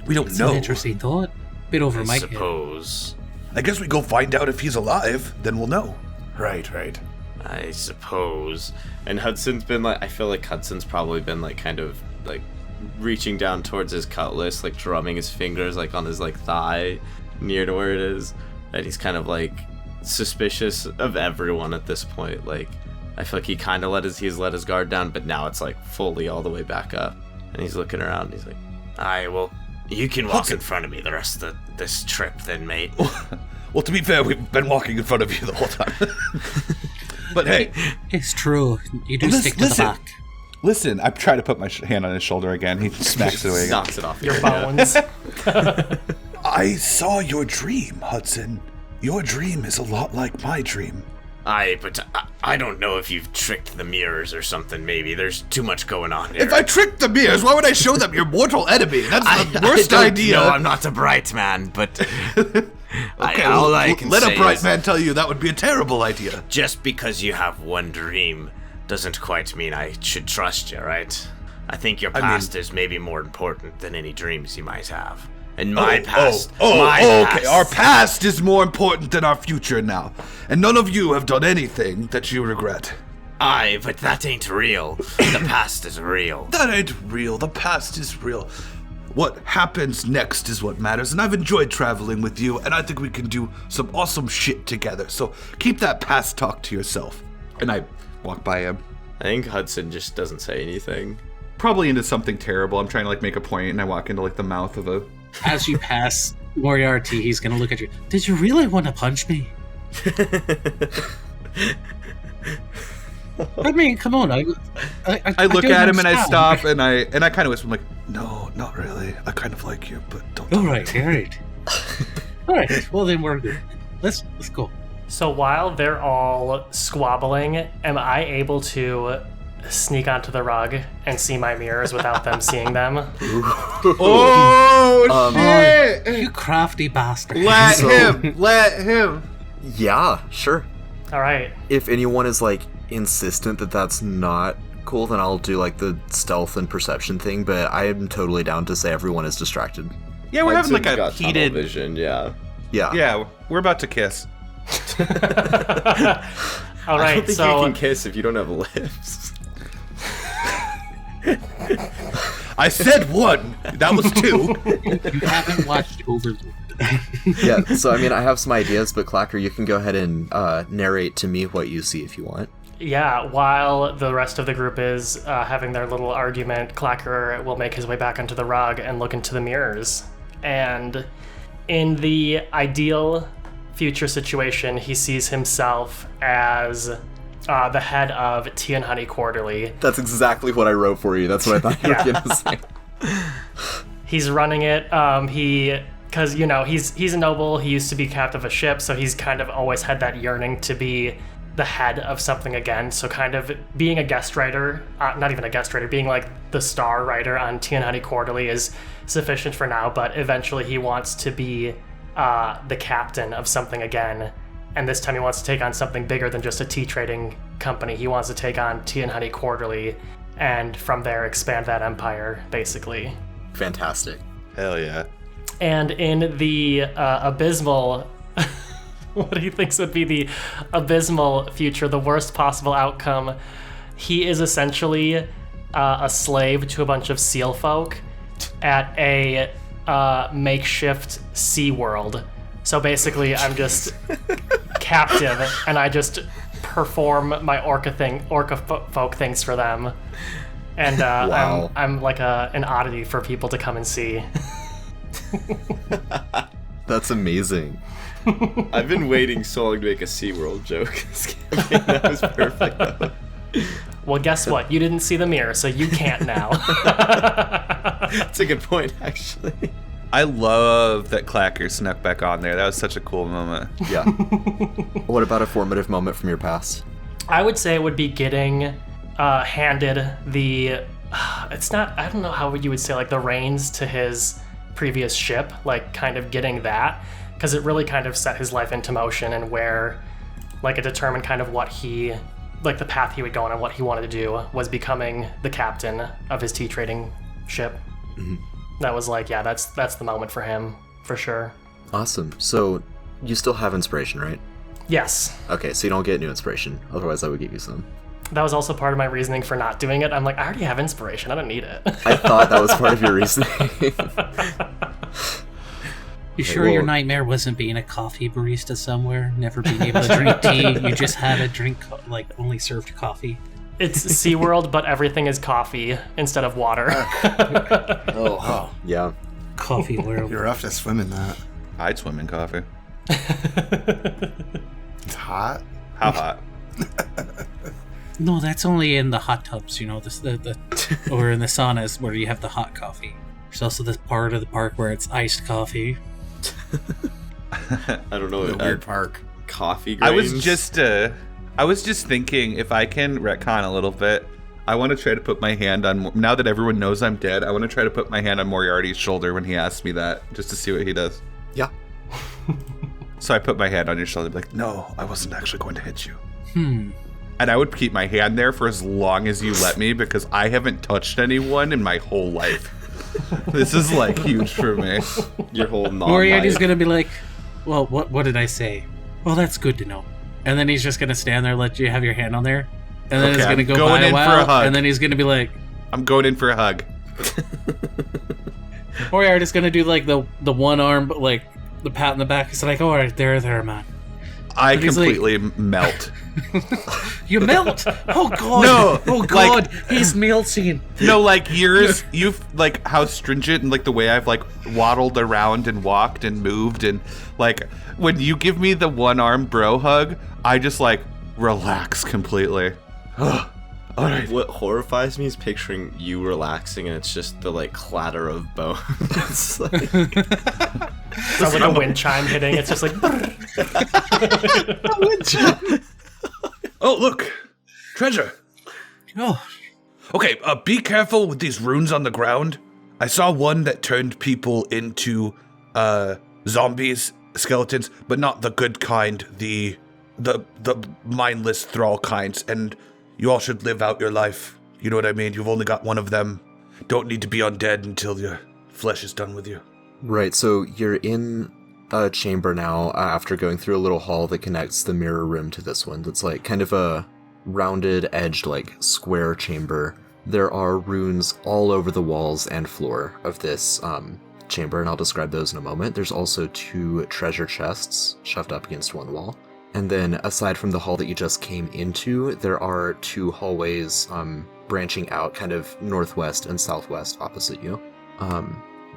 We don't know. An interesting thought. Bit over my head. I suppose. I guess we go find out if he's alive, then we'll know. Right. I suppose. And Hudson's been like, I feel like Hudson's probably been like kind of like reaching down towards his cutlass, like drumming his fingers like on his like thigh near to where it is. And he's kind of like suspicious of everyone at this point. Like, I feel like he kind of let his guard down, but now it's like fully all the way back up. And he's looking around and he's like, aye, well, you can walk in front of me the rest of this trip then, mate. Well, to be fair, we've been walking in front of you the whole time. But hey. It's true. You do stick to the back. Listen, I try to put my hand on his shoulder again. He smacks it away again. Knocks it off your bones. I saw your dream, Hudson. Your dream is a lot like my dream. Aye, but I don't know if you've tricked the mirrors or something, maybe. There's too much going on here. If I tricked the mirrors, why would I show them your mortal enemy? That's the worst idea. No, I'm not a bright man, but... Okay, let a bright man tell you that would be a terrible idea. Just because you have one dream doesn't quite mean I should trust you, right? I think your past is maybe more important than any dreams you might have. And my past. Okay. Our past is more important than our future now. And none of you have done anything that you regret. Aye, but that ain't real. The past is real. That ain't real. The past is real. What happens next is what matters, and I've enjoyed traveling with you, and I think we can do some awesome shit together. So keep that past talk to yourself. And I walk by him. I think Hudson just doesn't say anything. Probably into something terrible. I'm trying to make a point, and I walk into the mouth of a... As you pass Moriarty, he's gonna look at you. Did you really want to punch me? I mean, come on. I look at him and I stop and I kind of whisper, I'm like, no, not really. I kind of like you, but don't. All right. All right. Well, then we're good. Let's go. So while they're all squabbling, am I able to sneak onto the rug and see my mirrors without them seeing them? Oh shit! You crafty bastard! Let him. Yeah, sure. All right. If anyone is insistent that that's not cool, then I'll do the stealth and perception thing, but I am totally down to say everyone is distracted. Yeah, we're having a got heated vision, yeah. Yeah. Yeah, we're about to kiss. All I right, don't think so you can kiss if you don't have lips. I said one. That was two. You haven't watched Overlord. Yeah, so I mean, I have some ideas, but Clacker, you can go ahead and narrate to me what you see if you want. yeah, while the rest of the group is having their little argument, Clacker will make his way back onto the rug and look into the mirrors. And in the ideal future situation, he sees himself as the head of Tea and Honey Quarterly. That's exactly what I wrote for you. That's what I thought you were gonna say. He's running it. Because he's a noble. He used to be captain of a ship, so he's kind of always had that yearning to be the head of something again. So kind of being a guest writer, not even a guest writer, being like the star writer on Tea and Honey Quarterly is sufficient for now. But eventually, he wants to be the captain of something again. And this time he wants to take on something bigger than just a tea trading company. He wants to take on Tea and Honey Quarterly, and from there expand that empire, basically. Fantastic. Hell yeah. And in the abysmal, what he thinks would be the abysmal future, the worst possible outcome, he is essentially a slave to a bunch of seal folk at a makeshift sea world. So basically, I'm just captive, and I just perform my orca folk things for them. And Wow. I'm like an oddity for people to come and see. That's amazing. I've been waiting so long to make a SeaWorld joke. That was perfect, though. Well, guess what? You didn't see the mirror, so you can't now. That's a good point, actually. I love that Clacker snuck back on there. That was such a cool moment. Yeah. What about a formative moment from your past? I would say it would be getting handed the... It's not... I don't know how you would say, like, the reins to his previous ship. Like, kind of getting that. Because it really kind of set his life into motion, and where... Like, it determined kind of what he... Like, the path he would go on and what he wanted to do was becoming the captain of his tea trading ship. Mm-hmm. That was like, yeah, that's the moment for him, for sure. Awesome. So, you still have inspiration, right? Yes. Okay, so you don't get new inspiration. Otherwise, I would give you some. That was also part of my reasoning for not doing it. I'm like, I already have inspiration. I don't need it. I thought that was part of your reasoning. You sure well- your nightmare wasn't being a coffee barista somewhere, never being able to drink tea? You just had a drink, like, only served coffee. It's SeaWorld, but everything is coffee instead of water. Oh, yeah. Coffee world. You're rough to swim in that. I'd swim in coffee. It's hot. How hot? No, that's only in the hot tubs, you know, the or in the saunas where you have the hot coffee. There's also this part of the park where it's iced coffee. I don't know. The weird park. Coffee I grains. was just thinking, if I can retcon a little bit, I want to try to put my hand on, now that everyone knows I'm dead, I want to try to put my hand on Moriarty's shoulder when he asks me that, just to see what he does. Yeah. So I put my hand on your shoulder, like, no, I wasn't actually going to hit you. Hmm. And I would keep my hand there for as long as you let me, because I haven't touched anyone in my whole life. This is, like, huge for me. Your whole Moriarty's non-life. gonna be like, well, what did I say? Well, that's good to know. And then he's just gonna stand there, let you have your hand on there, and then Okay, it's gonna I'm go going by a in for while, a hug. and then he's gonna be like, I'm going in for a hug. Moriarty's gonna do like the one arm, but like the pat in the back. He's like, all right, there, man. I And he's like- completely melt. You melt. Oh god. No, Oh god. He's melting. No, like yours, you've like how stringent and like the way I've like waddled around and walked and moved, and like when you give me the one arm bro hug, I just like relax completely. All right. What horrifies me is picturing you relaxing, and it's just the like clatter of bones. It's like, Sounds like a wind chime hitting. It's just like... Oh, look. Treasure. Oh, Okay, be careful with these runes on the ground. I saw one that turned people into zombies, skeletons, but not the good kind, the mindless thrall kinds, and you all should live out your life. You know what I mean? You've only got one of them. Don't need to be undead until your flesh is done with you. Right, so you're in a chamber now after going through a little hall that connects the mirror room to this one. That's like kind of a rounded edged like square chamber. There are runes all over the walls and floor of this chamber, and I'll describe those in a moment. There's also 2 treasure chests shoved up against one wall. And then aside from the hall that you just came into, there are 2 hallways branching out kind of northwest and southwest opposite you.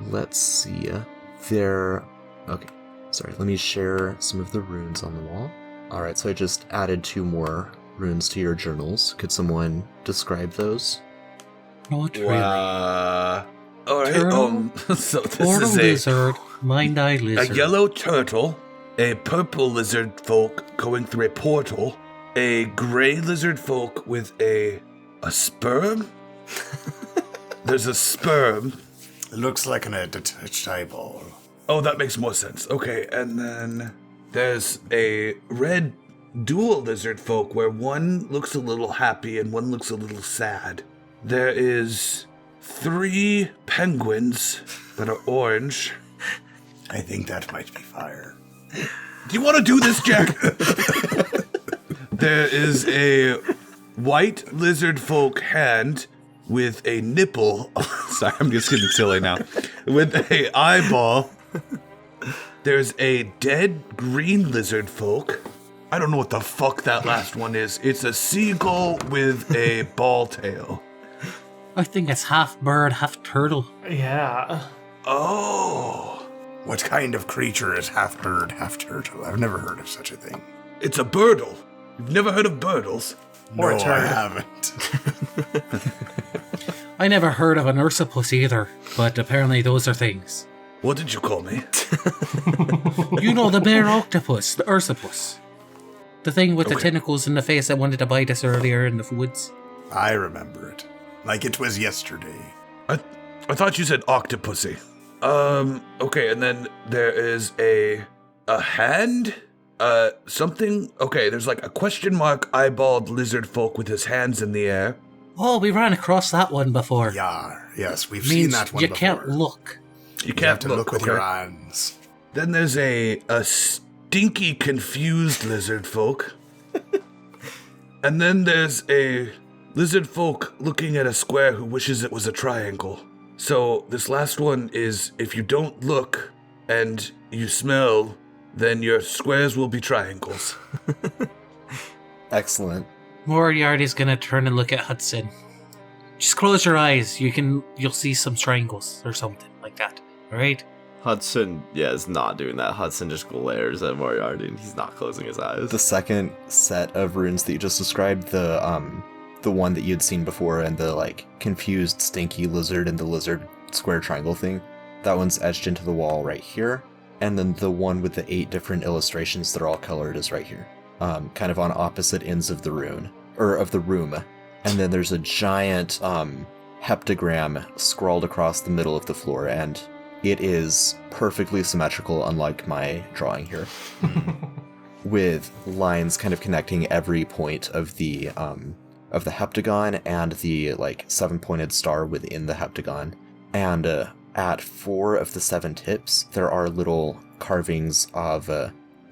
Let's see. Okay, sorry, let me share some of the runes on the wall. Alright, so I just added 2 more runes to your journals. Could someone describe those? Not really. All right. Turtle, So this Portal is lizard, mind-eye a lizard. yellow turtle, a purple lizard folk going through a portal, a gray lizard folk with a sperm. There's a sperm. It looks like an detached eyeball. Oh, that makes more sense. Okay, and then there's a red dual lizard folk where one looks a little happy and one looks a little sad. There is 3 penguins that are orange. I think that might be fire. Do you want to do this, Jack? There is a white lizard folk hand with a nipple. Sorry, I'm just getting silly now. With a eyeball. There's a dead green lizard folk. I don't know what the fuck that last one is. It's a seagull with a ball tail. I think it's half bird, half turtle. Yeah. Oh. What kind of creature is half bird, half turtle? I've never heard of such a thing. It's a birdle. You've never heard of birdles? Or a No, I turd. haven't. I never heard of an ursipus either, but apparently those are things. What did you call me? You know the bear octopus, the ursipus. The thing with the Okay. tentacles in the face that wanted to bite us earlier in the woods. I remember it. Like it was yesterday. I thought you said octopusy. Okay, and then there is a hand? Something? Okay, there's like a question mark eyeballed lizard folk with his hands in the air. Oh, we ran across that one before. Yeah, yes, we've seen Means that one you before. can't look. You You can't have to look with okay. your eyes. Then there's a stinky confused lizard folk. And then there's a lizard folk looking at a square who wishes it was a triangle. So this last one is if you don't look and you smell, then your squares will be triangles. Excellent. Moriarty's gonna turn and look at Hudson. Just close your eyes. You'll see some triangles or something like that. Alright? Hudson, is not doing that. Hudson just glares at Moriarty and he's not closing his eyes. The second set of runes that you just described, the one that you'd seen before, and the like confused stinky lizard and the lizard square triangle thing, that one's etched into the wall right here. And then the one with the 8 different illustrations that are all colored is right here, kind of on opposite ends of the room. And then there's a giant heptagram scrawled across the middle of the floor, and it is perfectly symmetrical, unlike my drawing here, with lines kind of connecting every point of the heptagon and the like 7-pointed star within the heptagon. And at 4 of the 7 tips, there are little carvings of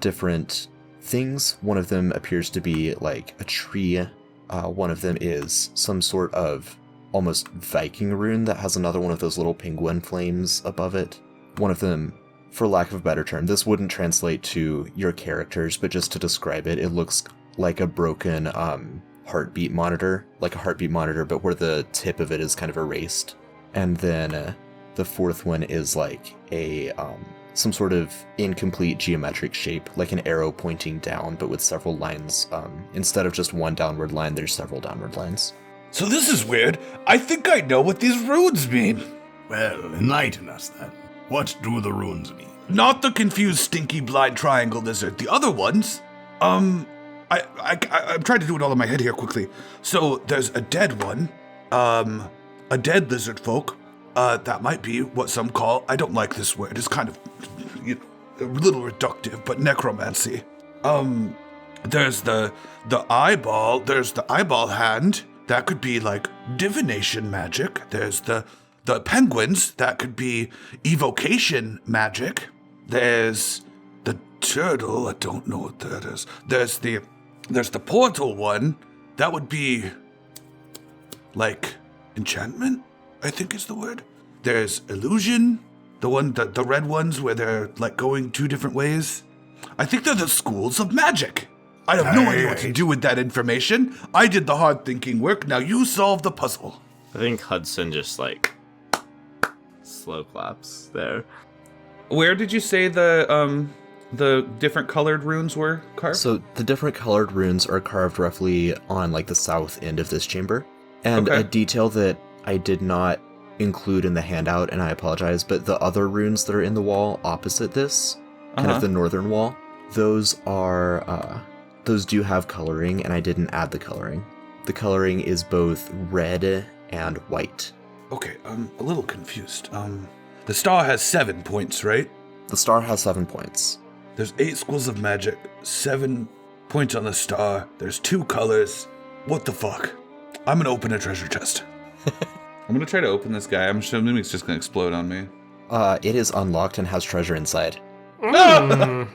different things. One of them appears to be like a tree. One of them is some sort of almost Viking rune that has another one of those little penguin flames above it. One of them, for lack of a better term, this wouldn't translate to your characters, but just to describe it, it looks like a broken heartbeat monitor, like a heartbeat monitor, but where the tip of it is kind of erased. And then the 4th one is like a some sort of incomplete geometric shape, like an arrow pointing down, but with several lines. Instead of just one downward line, there's several downward lines. So this is weird. I think I know what these runes mean. Well, enlighten us then. What do the runes mean? Not the confused, stinky, blind triangle lizard. The other ones. I'm trying to do it all in my head here quickly. So there's a dead one. A dead lizard folk. That might be what some call. I don't like this word. It's kind of a little reductive, but necromancy. There's the eyeball. There's the eyeball hand. That could be like divination magic. There's the penguins. That could be evocation magic. There's turtle. I don't know what that is. There's the portal one. That would be like enchantment, I think is the word. There's illusion, the red ones where they're like going 2 different ways. I think they're the schools of magic. I have no idea what to do with that information. I did the hard thinking work. Now you solve the puzzle. I think Hudson just like slow claps there. Where did you say the different colored runes were carved? So the different colored runes are carved roughly on like the south end of this chamber. And Okay. a detail that I did not include in the handout, and I apologize, but the other runes that are in the wall opposite this, kind of the northern wall, those do have coloring, and I didn't add the coloring. The coloring is both red and white. Okay, I'm a little confused. The star has 7 points, right? The star has 7 points. There's 8 schools of magic, 7 points on the star. There's 2 colors. What the fuck? I'm gonna open a treasure chest. I'm gonna try to open this guy. I'm assuming it's just gonna explode on me. It is unlocked and has treasure inside. Mm.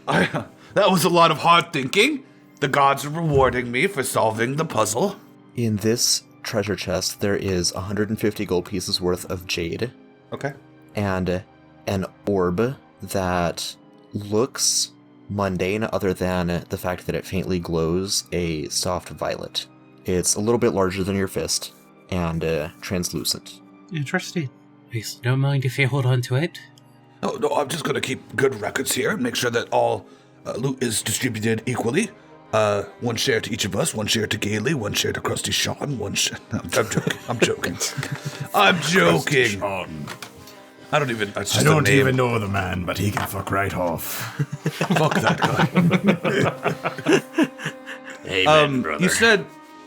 That was a lot of hard thinking. The gods are rewarding me for solving the puzzle. In this treasure chest, there is 150 gold pieces worth of jade Okay. and an orb that looks mundane other than the fact that it faintly glows a soft violet. It's a little bit larger than your fist and translucent. Interesting. I don't mind if you hold on to it. Oh, no, I'm just gonna keep good records here and make sure that all loot is distributed equally. 1 share to each of us, 1 share to Gailey, 1 share to Krusty Sean, 1 share... No, I'm joking. I'm joking. I'm joking. I don't even... It's I just don't a name. even know the man, but he can fuck right off. Fuck that guy. Amen, brother.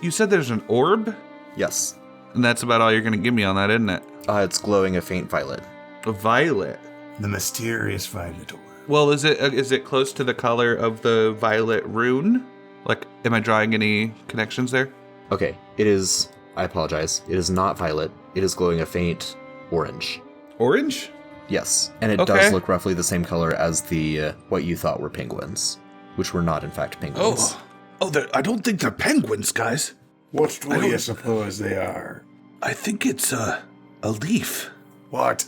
You said there's an orb? Yes. And that's about all you're gonna give me on that, isn't it? It's glowing a faint violet. A violet. The mysterious violet orb. Well, is it close to the color of the violet rune? Like, am I drawing any connections there? Okay, it is... I apologize. It is not violet. It is glowing a faint orange. Orange? Yes, and it Okay. does look roughly the same color as the what you thought were penguins, which were not in fact penguins. I don't think they're penguins, guys. What do you suppose they are? I think it's a leaf. What?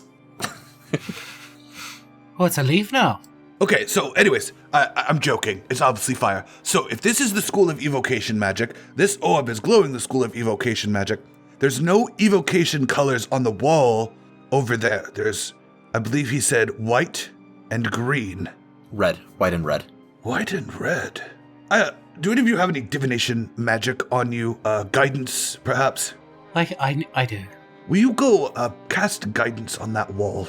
Oh, it's a leaf now. Okay, so anyways, I'm joking. It's obviously fire. So if this is the school of evocation magic, this orb is glowing the school of evocation magic. There's no evocation colors on the wall over there. There's, I believe he said white and green. Red, white and red. White and red. Do any of you have any divination magic on you? Guidance, perhaps? I do. Will you go cast guidance on that wall?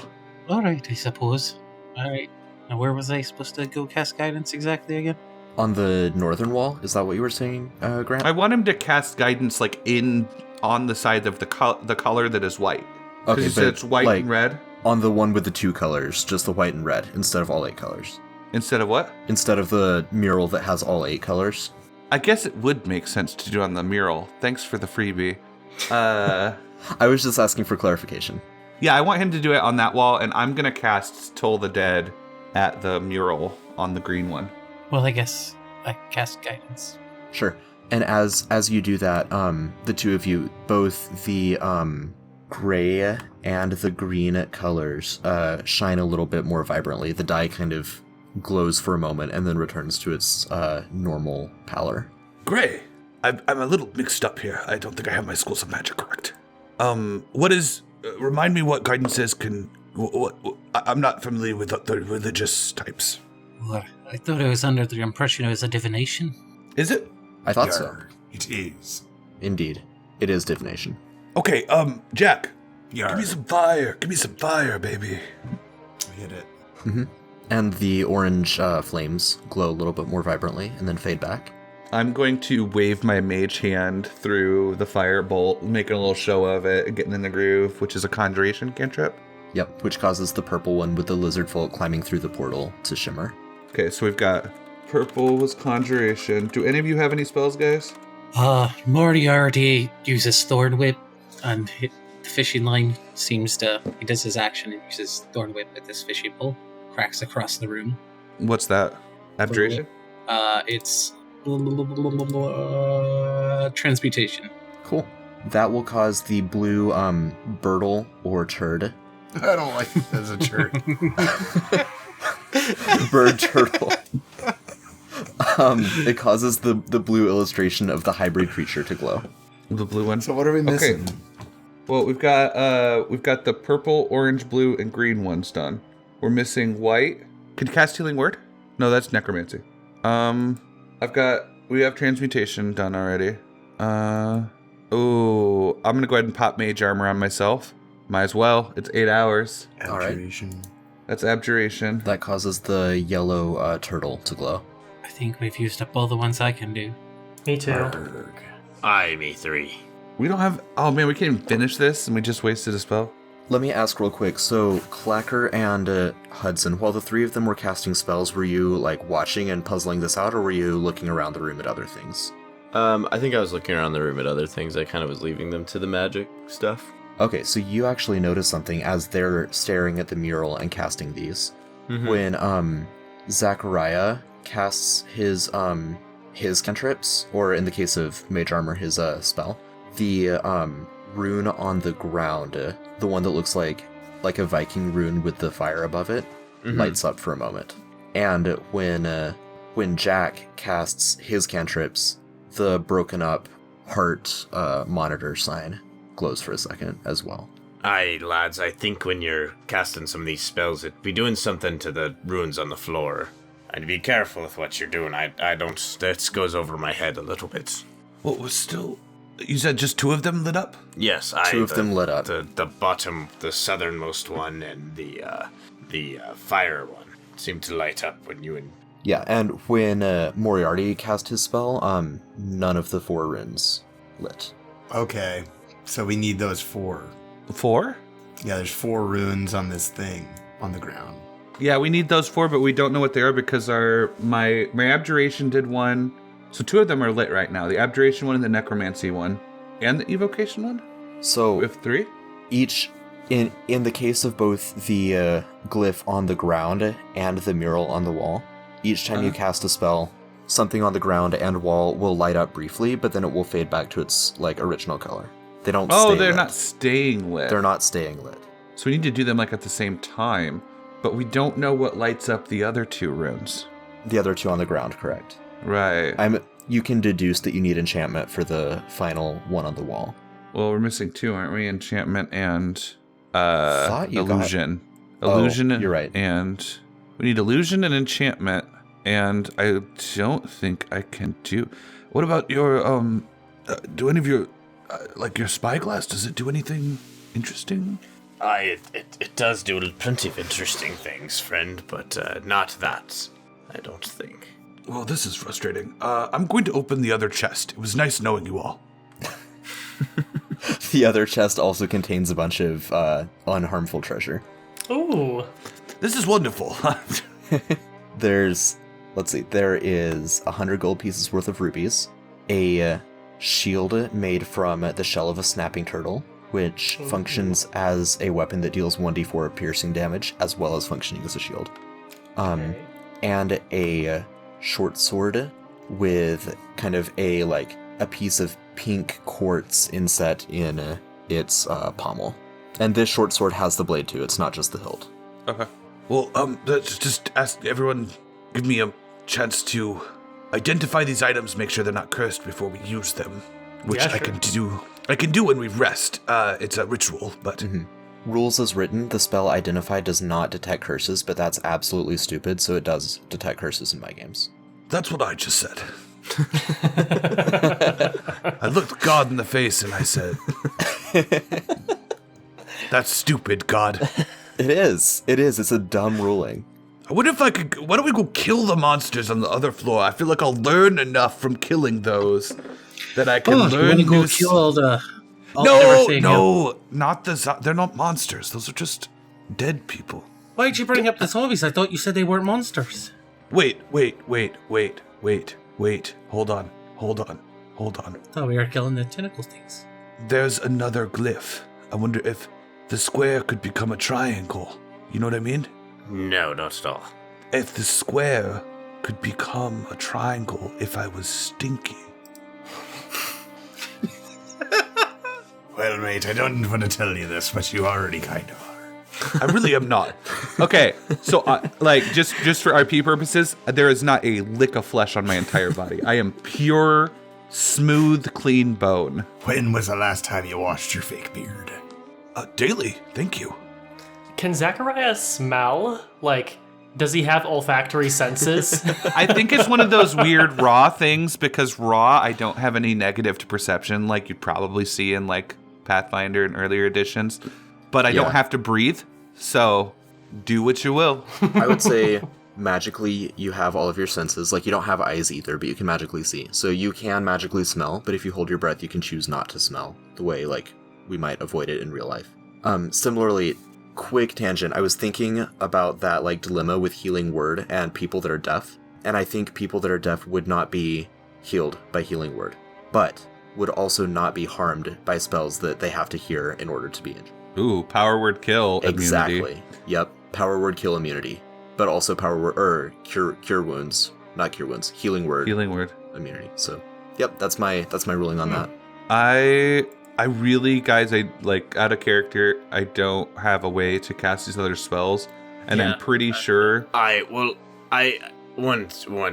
Alright, I suppose. Alright. Now where was I supposed to go cast guidance exactly again? On the northern wall, is that what you were saying, Grant? I want him to cast guidance like on the side of the color that is white. Okay, you but said it's white like, and red on the one with the 2 colors, just the white and red, instead of all 8 colors. instead of what? Instead of the mural that has all 8 colors. I guess it would make sense to do on the mural. Thanks for the freebie. I was just asking for clarification. Yeah, I want him to do it on that wall, and I'm gonna cast Toll the Dead at the mural on the green one. Well, I guess I cast guidance. Sure. And as you do that, the 2 of you, both the gray and the green colors shine a little bit more vibrantly. The dye kind of glows for a moment and then returns to its normal pallor. Gray. I'm a little mixed up here. I don't think I have my schools of magic correct. What is... remind me what guidance is. I'm not familiar with the religious types. Well, I thought I was under the impression it was a divination. Is it? I thought so. Yarr. It is. Indeed. It is divination. Okay, Jack. Yarr. Give me some fire. Give me some fire, baby. I hit it. Mm-hmm. And the orange flames glow a little bit more vibrantly and then fade back. I'm going to wave my mage hand through the firebolt, making a little show of it, getting in the groove, which is a conjuration cantrip. Yep, which causes the purple one with the lizard folk climbing through the portal to shimmer. Okay, so we've got purple was conjuration. Do any of you have any spells, guys? Moriarty uses Thorn Whip, and the fishing line he does his action and uses Thorn Whip with his fishing pole, cracks across the room. What's that? Abjuration? It's transmutation. Cool. That will cause the blue burtle or turd. I don't like it as a turd. Bird turtle. It causes the blue illustration of the hybrid creature to glow. The blue one? So what are we missing? Okay. Well, we've got the purple, orange, blue, and green ones done. We're missing white. Could you cast Healing Word? No, that's necromancy. We have transmutation done already. I'm gonna go ahead and pop mage armor on myself. Might as well. It's 8 hours. Abjuration. That's abjuration. That causes the yellow turtle to glow. I think we've used up all the ones I can do. Me too. Me 3. We don't have. Oh man, we can't even finish this, and we just wasted a spell. Let me ask real quick. So, Clacker and Hudson, while the three of them were casting spells, were you like watching and puzzling this out, or were you looking around the room at other things? I think I was looking around the room at other things. I kind of was leaving them to the magic stuff. Okay, so you actually notice something as they're staring at the mural and casting these. Mm-hmm. When Zachariah casts his cantrips, or in the case of Mage Armor, his spell, the rune on the ground, the one that looks like a Viking rune with the fire above it, lights up for a moment. And when Jack casts his cantrips, the broken up heart monitor sign glows for a second as well. Aye, lads, I think when you're casting some of these spells, it'd be doing something to the runes on the floor. And be careful with what you're doing. I don't, that goes over my head a little bit. What was still... You said just 2 of them lit up? Yes, Two of them lit up. The bottom, the southernmost one, and the fire one seemed to light up when you and... Yeah, and when Moriarty cast his spell, none of the 4 runes lit. Okay, so we need those 4. 4? Yeah, there's 4 runes on this thing on the ground. Yeah, we need those 4, but we don't know what they are because my abjuration did 1. So 2 of them are lit right now. The abjuration one and the necromancy one. And the evocation one? So We have 3? each, in the case of both the glyph on the ground and the mural on the wall, each time you cast a spell, something on the ground and wall will light up briefly, but then it will fade back to its like original color. They don't stay They're lit. not staying lit. They're not staying lit. So we need to do them like at the same time. But we don't know what lights up the other 2 runes. The other 2 on the ground, correct. Right. You can deduce that you need enchantment for the final one on the wall. Well, we're missing 2, aren't we? Enchantment and Thought you illusion. Oh, Illusion. you're right. And we need illusion and enchantment. And I don't think I can do. What about your do any of your like your spyglass? Does it do anything interesting? It does do plenty of interesting things, friend, but not that, I don't think. Well, this is frustrating. I'm going to open the other chest. It was nice knowing you all. The other chest also contains a bunch of unharmful treasure. Ooh. This is wonderful. There is 100 gold pieces worth of rubies, a shield made from the shell of a snapping turtle, which functions as a weapon that deals 1d4 piercing damage, as well as functioning as a shield. And a short sword with kind of a piece of pink quartz inset in its pommel. And this short sword has the blade too, it's not just the hilt. Okay. Well, let's just ask everyone, give me a chance to identify these items, make sure they're not cursed before we use them, which Yeah, I sure. can do. I can do when we rest. It's a ritual, but Rules as written, the spell Identify does not detect curses, but that's absolutely stupid, so it does detect curses in my games. that's what I just said. I looked God in the face and I said, "That's stupid, God." It is. It's a dumb ruling. What if I could? Why don't we go kill the monsters on the other floor? I feel like I'll learn enough from killing those that I can You learn. want to go new kill all the... No, everything, no, not the. They're not monsters. Those are just dead people. Why'd you bring up the zombies? I thought you said they weren't monsters. Wait. Hold on. Thought we were killing the tentacle things. There's another glyph. I wonder if the square could become a triangle. You know what I mean? No, not at all. if the square could become a triangle if I was stinky. Well, mate, I don't want to tell you this, but you already kind of are. I really am not. Okay, so just for RP purposes, there is not a lick of flesh on my entire body. I am pure, smooth, clean bone. When was the last time you washed your fake beard? Daily, thank you. Can Zachariah smell? Like, does he have olfactory senses? I think it's one of those weird raw things, because raw, I don't have any negative to perception like you'd probably see in like Pathfinder and earlier editions, but I don't have to breathe, so do what you will. I would say magically you have all of your senses. Like, you don't have eyes either, but you can magically see. So you can magically smell, but if you hold your breath, you can choose not to smell the way, like, we might avoid it in real life. Similarly, quick tangent, I was thinking about that, like, dilemma with healing word and people that are deaf, and I think people that are deaf would not be healed by healing word, but would also not be harmed by spells that they have to hear in order to be injured. Ooh, power word kill Exactly. immunity. Yep. Power word kill immunity, but also power word cure wounds, not cure wounds, healing word immunity. So, yep, that's my ruling on that. I really, guys, I like out of character. I don't have a way to cast these other spells, and I'm pretty sure. One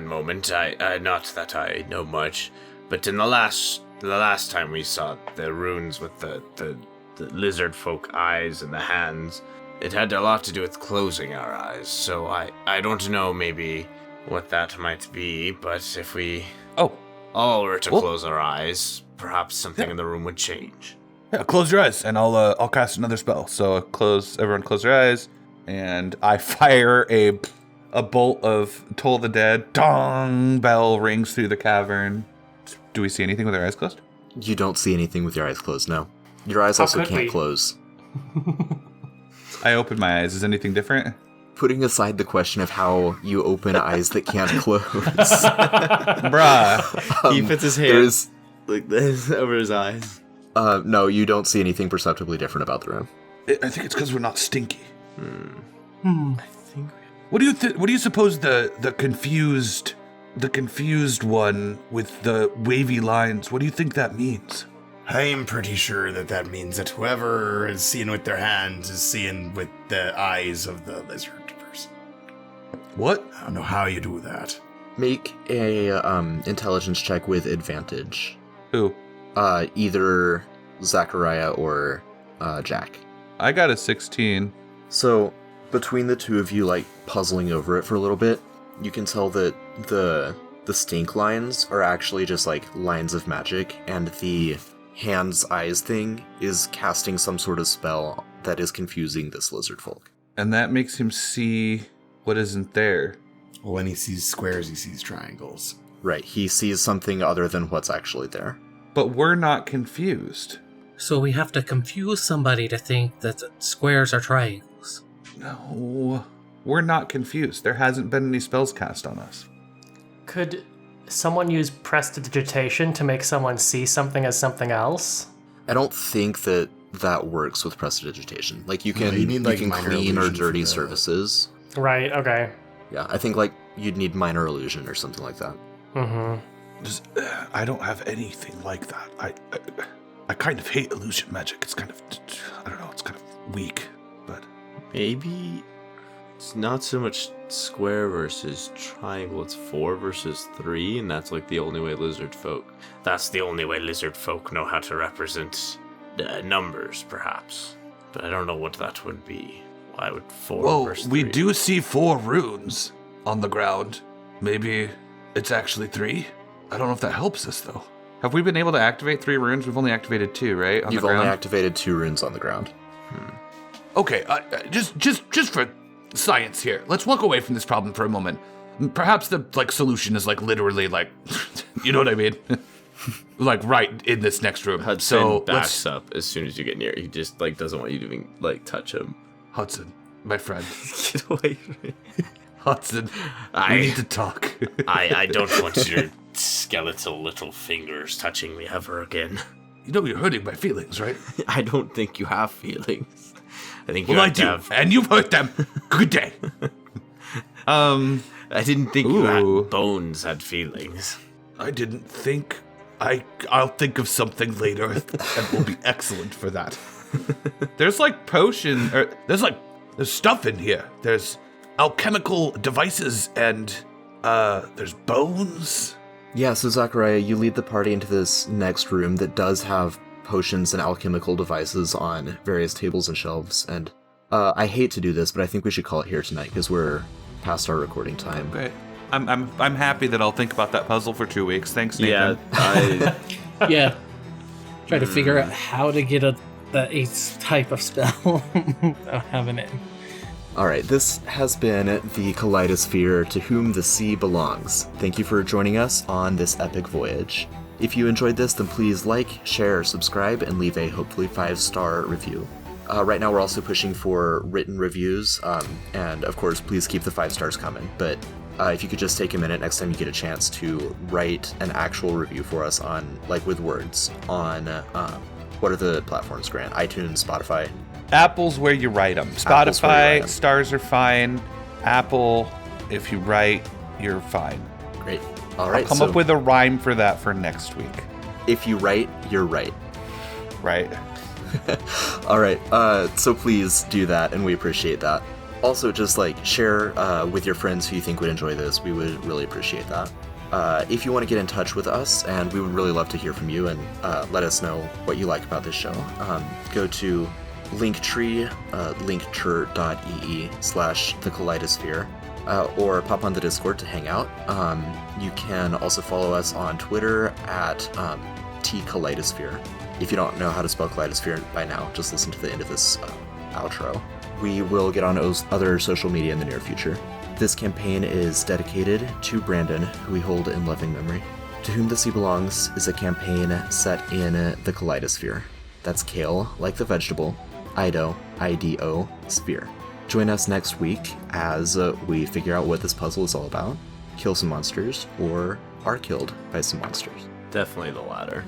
moment. I not that I know much, but in the last time we saw the runes with the lizard folk eyes and the hands, it had a lot to do with closing our eyes. So I don't know maybe what that might be, but if we all were to close our eyes, perhaps something in the room would change. Yeah, close your eyes, and I'll cast another spell. So everyone close their eyes, and I fire a bolt of Toll the Dead. Dong! Bell rings through the cavern. Do we see anything with our eyes closed? You don't see anything with your eyes closed, no. Your eyes also can't close. I open my eyes. Is anything different? Putting aside the question of how you open eyes that can't close. Bruh. He puts his hands like this over his eyes. No, you don't see anything perceptibly different about the room. I think it's because we're not stinky. I think. What do you suppose the confused one with the wavy lines? What do you think that means? I'm pretty sure that means that whoever is seeing with their hands is seeing with the eyes of the lizard person. What? I don't know how you do that. Make a intelligence check with advantage. Who? Either Zachariah or Jack. I got a 16. So, between the two of you, like, puzzling over it for a little bit, you can tell that the stink lines are actually just, like, lines of magic, and the hands-eyes thing is casting some sort of spell that is confusing this lizard folk. And that makes him see what isn't there. When he sees squares, he sees triangles. Right, he sees something other than what's actually there. But we're not confused. So we have to confuse somebody to think that squares are triangles. No, we're not confused. There hasn't been any spells cast on us. Could someone use prestidigitation to make someone see something as something else? I don't think that works with prestidigitation. Like, you can, you need, like, you can minor clean or illusion for dirty the- surfaces. Right, okay. Yeah, I think, like, you'd need minor illusion or something like that. Mm-hmm. I don't have anything like that. I kind of hate illusion magic. It's kind of, I don't know, it's kind of weak, but... Maybe it's not so much square versus triangle, it's 4 versus 3, and that's like the only way lizard folk know how to represent numbers, perhaps. But I don't know what that would be. Why would 4 versus 3? We do see 4 runes on the ground. Maybe it's actually 3? I don't know if that helps us, though. Have we been able to activate 3 runes? We've only activated 2, right? You've only activated 2 runes on the ground. Okay, just for science here, let's walk away from this problem for a moment. Perhaps the solution is literally you know what I mean? Right in this next room. Hudson backs up as soon as you get near. He just doesn't want you to even touch him. Hudson, my friend. Get away from me. Hudson, we need to talk. I don't want your skeletal little fingers touching me ever again. You know you're hurting my feelings, right? I don't think you have feelings. I think I do, and you've hurt them. Good day. I didn't think you Ooh. had bones had feelings. I didn't think. I'll think of something later, and we'll be excellent for that. There's like potion, or There's stuff in here. There's alchemical devices, and there's bones. Yeah, so Zachariah, you lead the party into this next room that does have potions and alchemical devices on various tables and shelves, and I hate to do this, but I think we should call it here tonight because we're past our recording time. great. I'm happy that I'll think about that puzzle for 2 weeks. Thanks, Nathan. Yeah, Yeah. Try to figure out how to get the 8th type of spell without having it. Alright, this has been the Kaleidosphere, To Whom the Sea Belongs. Thank you for joining us on this epic voyage. If you enjoyed this, then please like, share, subscribe, and leave a hopefully 5-star review. Right now we're also pushing for written reviews, and of course please keep the 5 stars coming, but if you could just take a minute next time you get a chance to write an actual review for us on, like with words, on, what are the platforms, Grant? iTunes, Spotify? Apple's where you write them. Apple's where you Spotify, write 'em. stars are fine. Apple, if you write, you're fine. Great. Alright, Come up with a rhyme for that for next week. if you write, you're right. Right. Alright, so please do that, and we appreciate that. Also, just share with your friends who you think would enjoy this. We would really appreciate that. If you want to get in touch with us, and we would really love to hear from you and let us know what you like about this show, go to Linktree, linktree.ee/thekaleidosphere, or pop on the Discord to hang out. You can also follow us on Twitter at @tkaleidosphere. If you don't know how to spell Kaleidosphere by now, just listen to the end of this outro. We will get on other social media in the near future. This campaign is dedicated to Brandon, who we hold in loving memory. To Whom the Sea Belongs is a campaign set in the Kaleidosphere. That's kale, like the vegetable, Ido, I-D-O, sphere. Join us next week as we figure out what this puzzle is all about, kill some monsters, or are killed by some monsters. definitely the latter.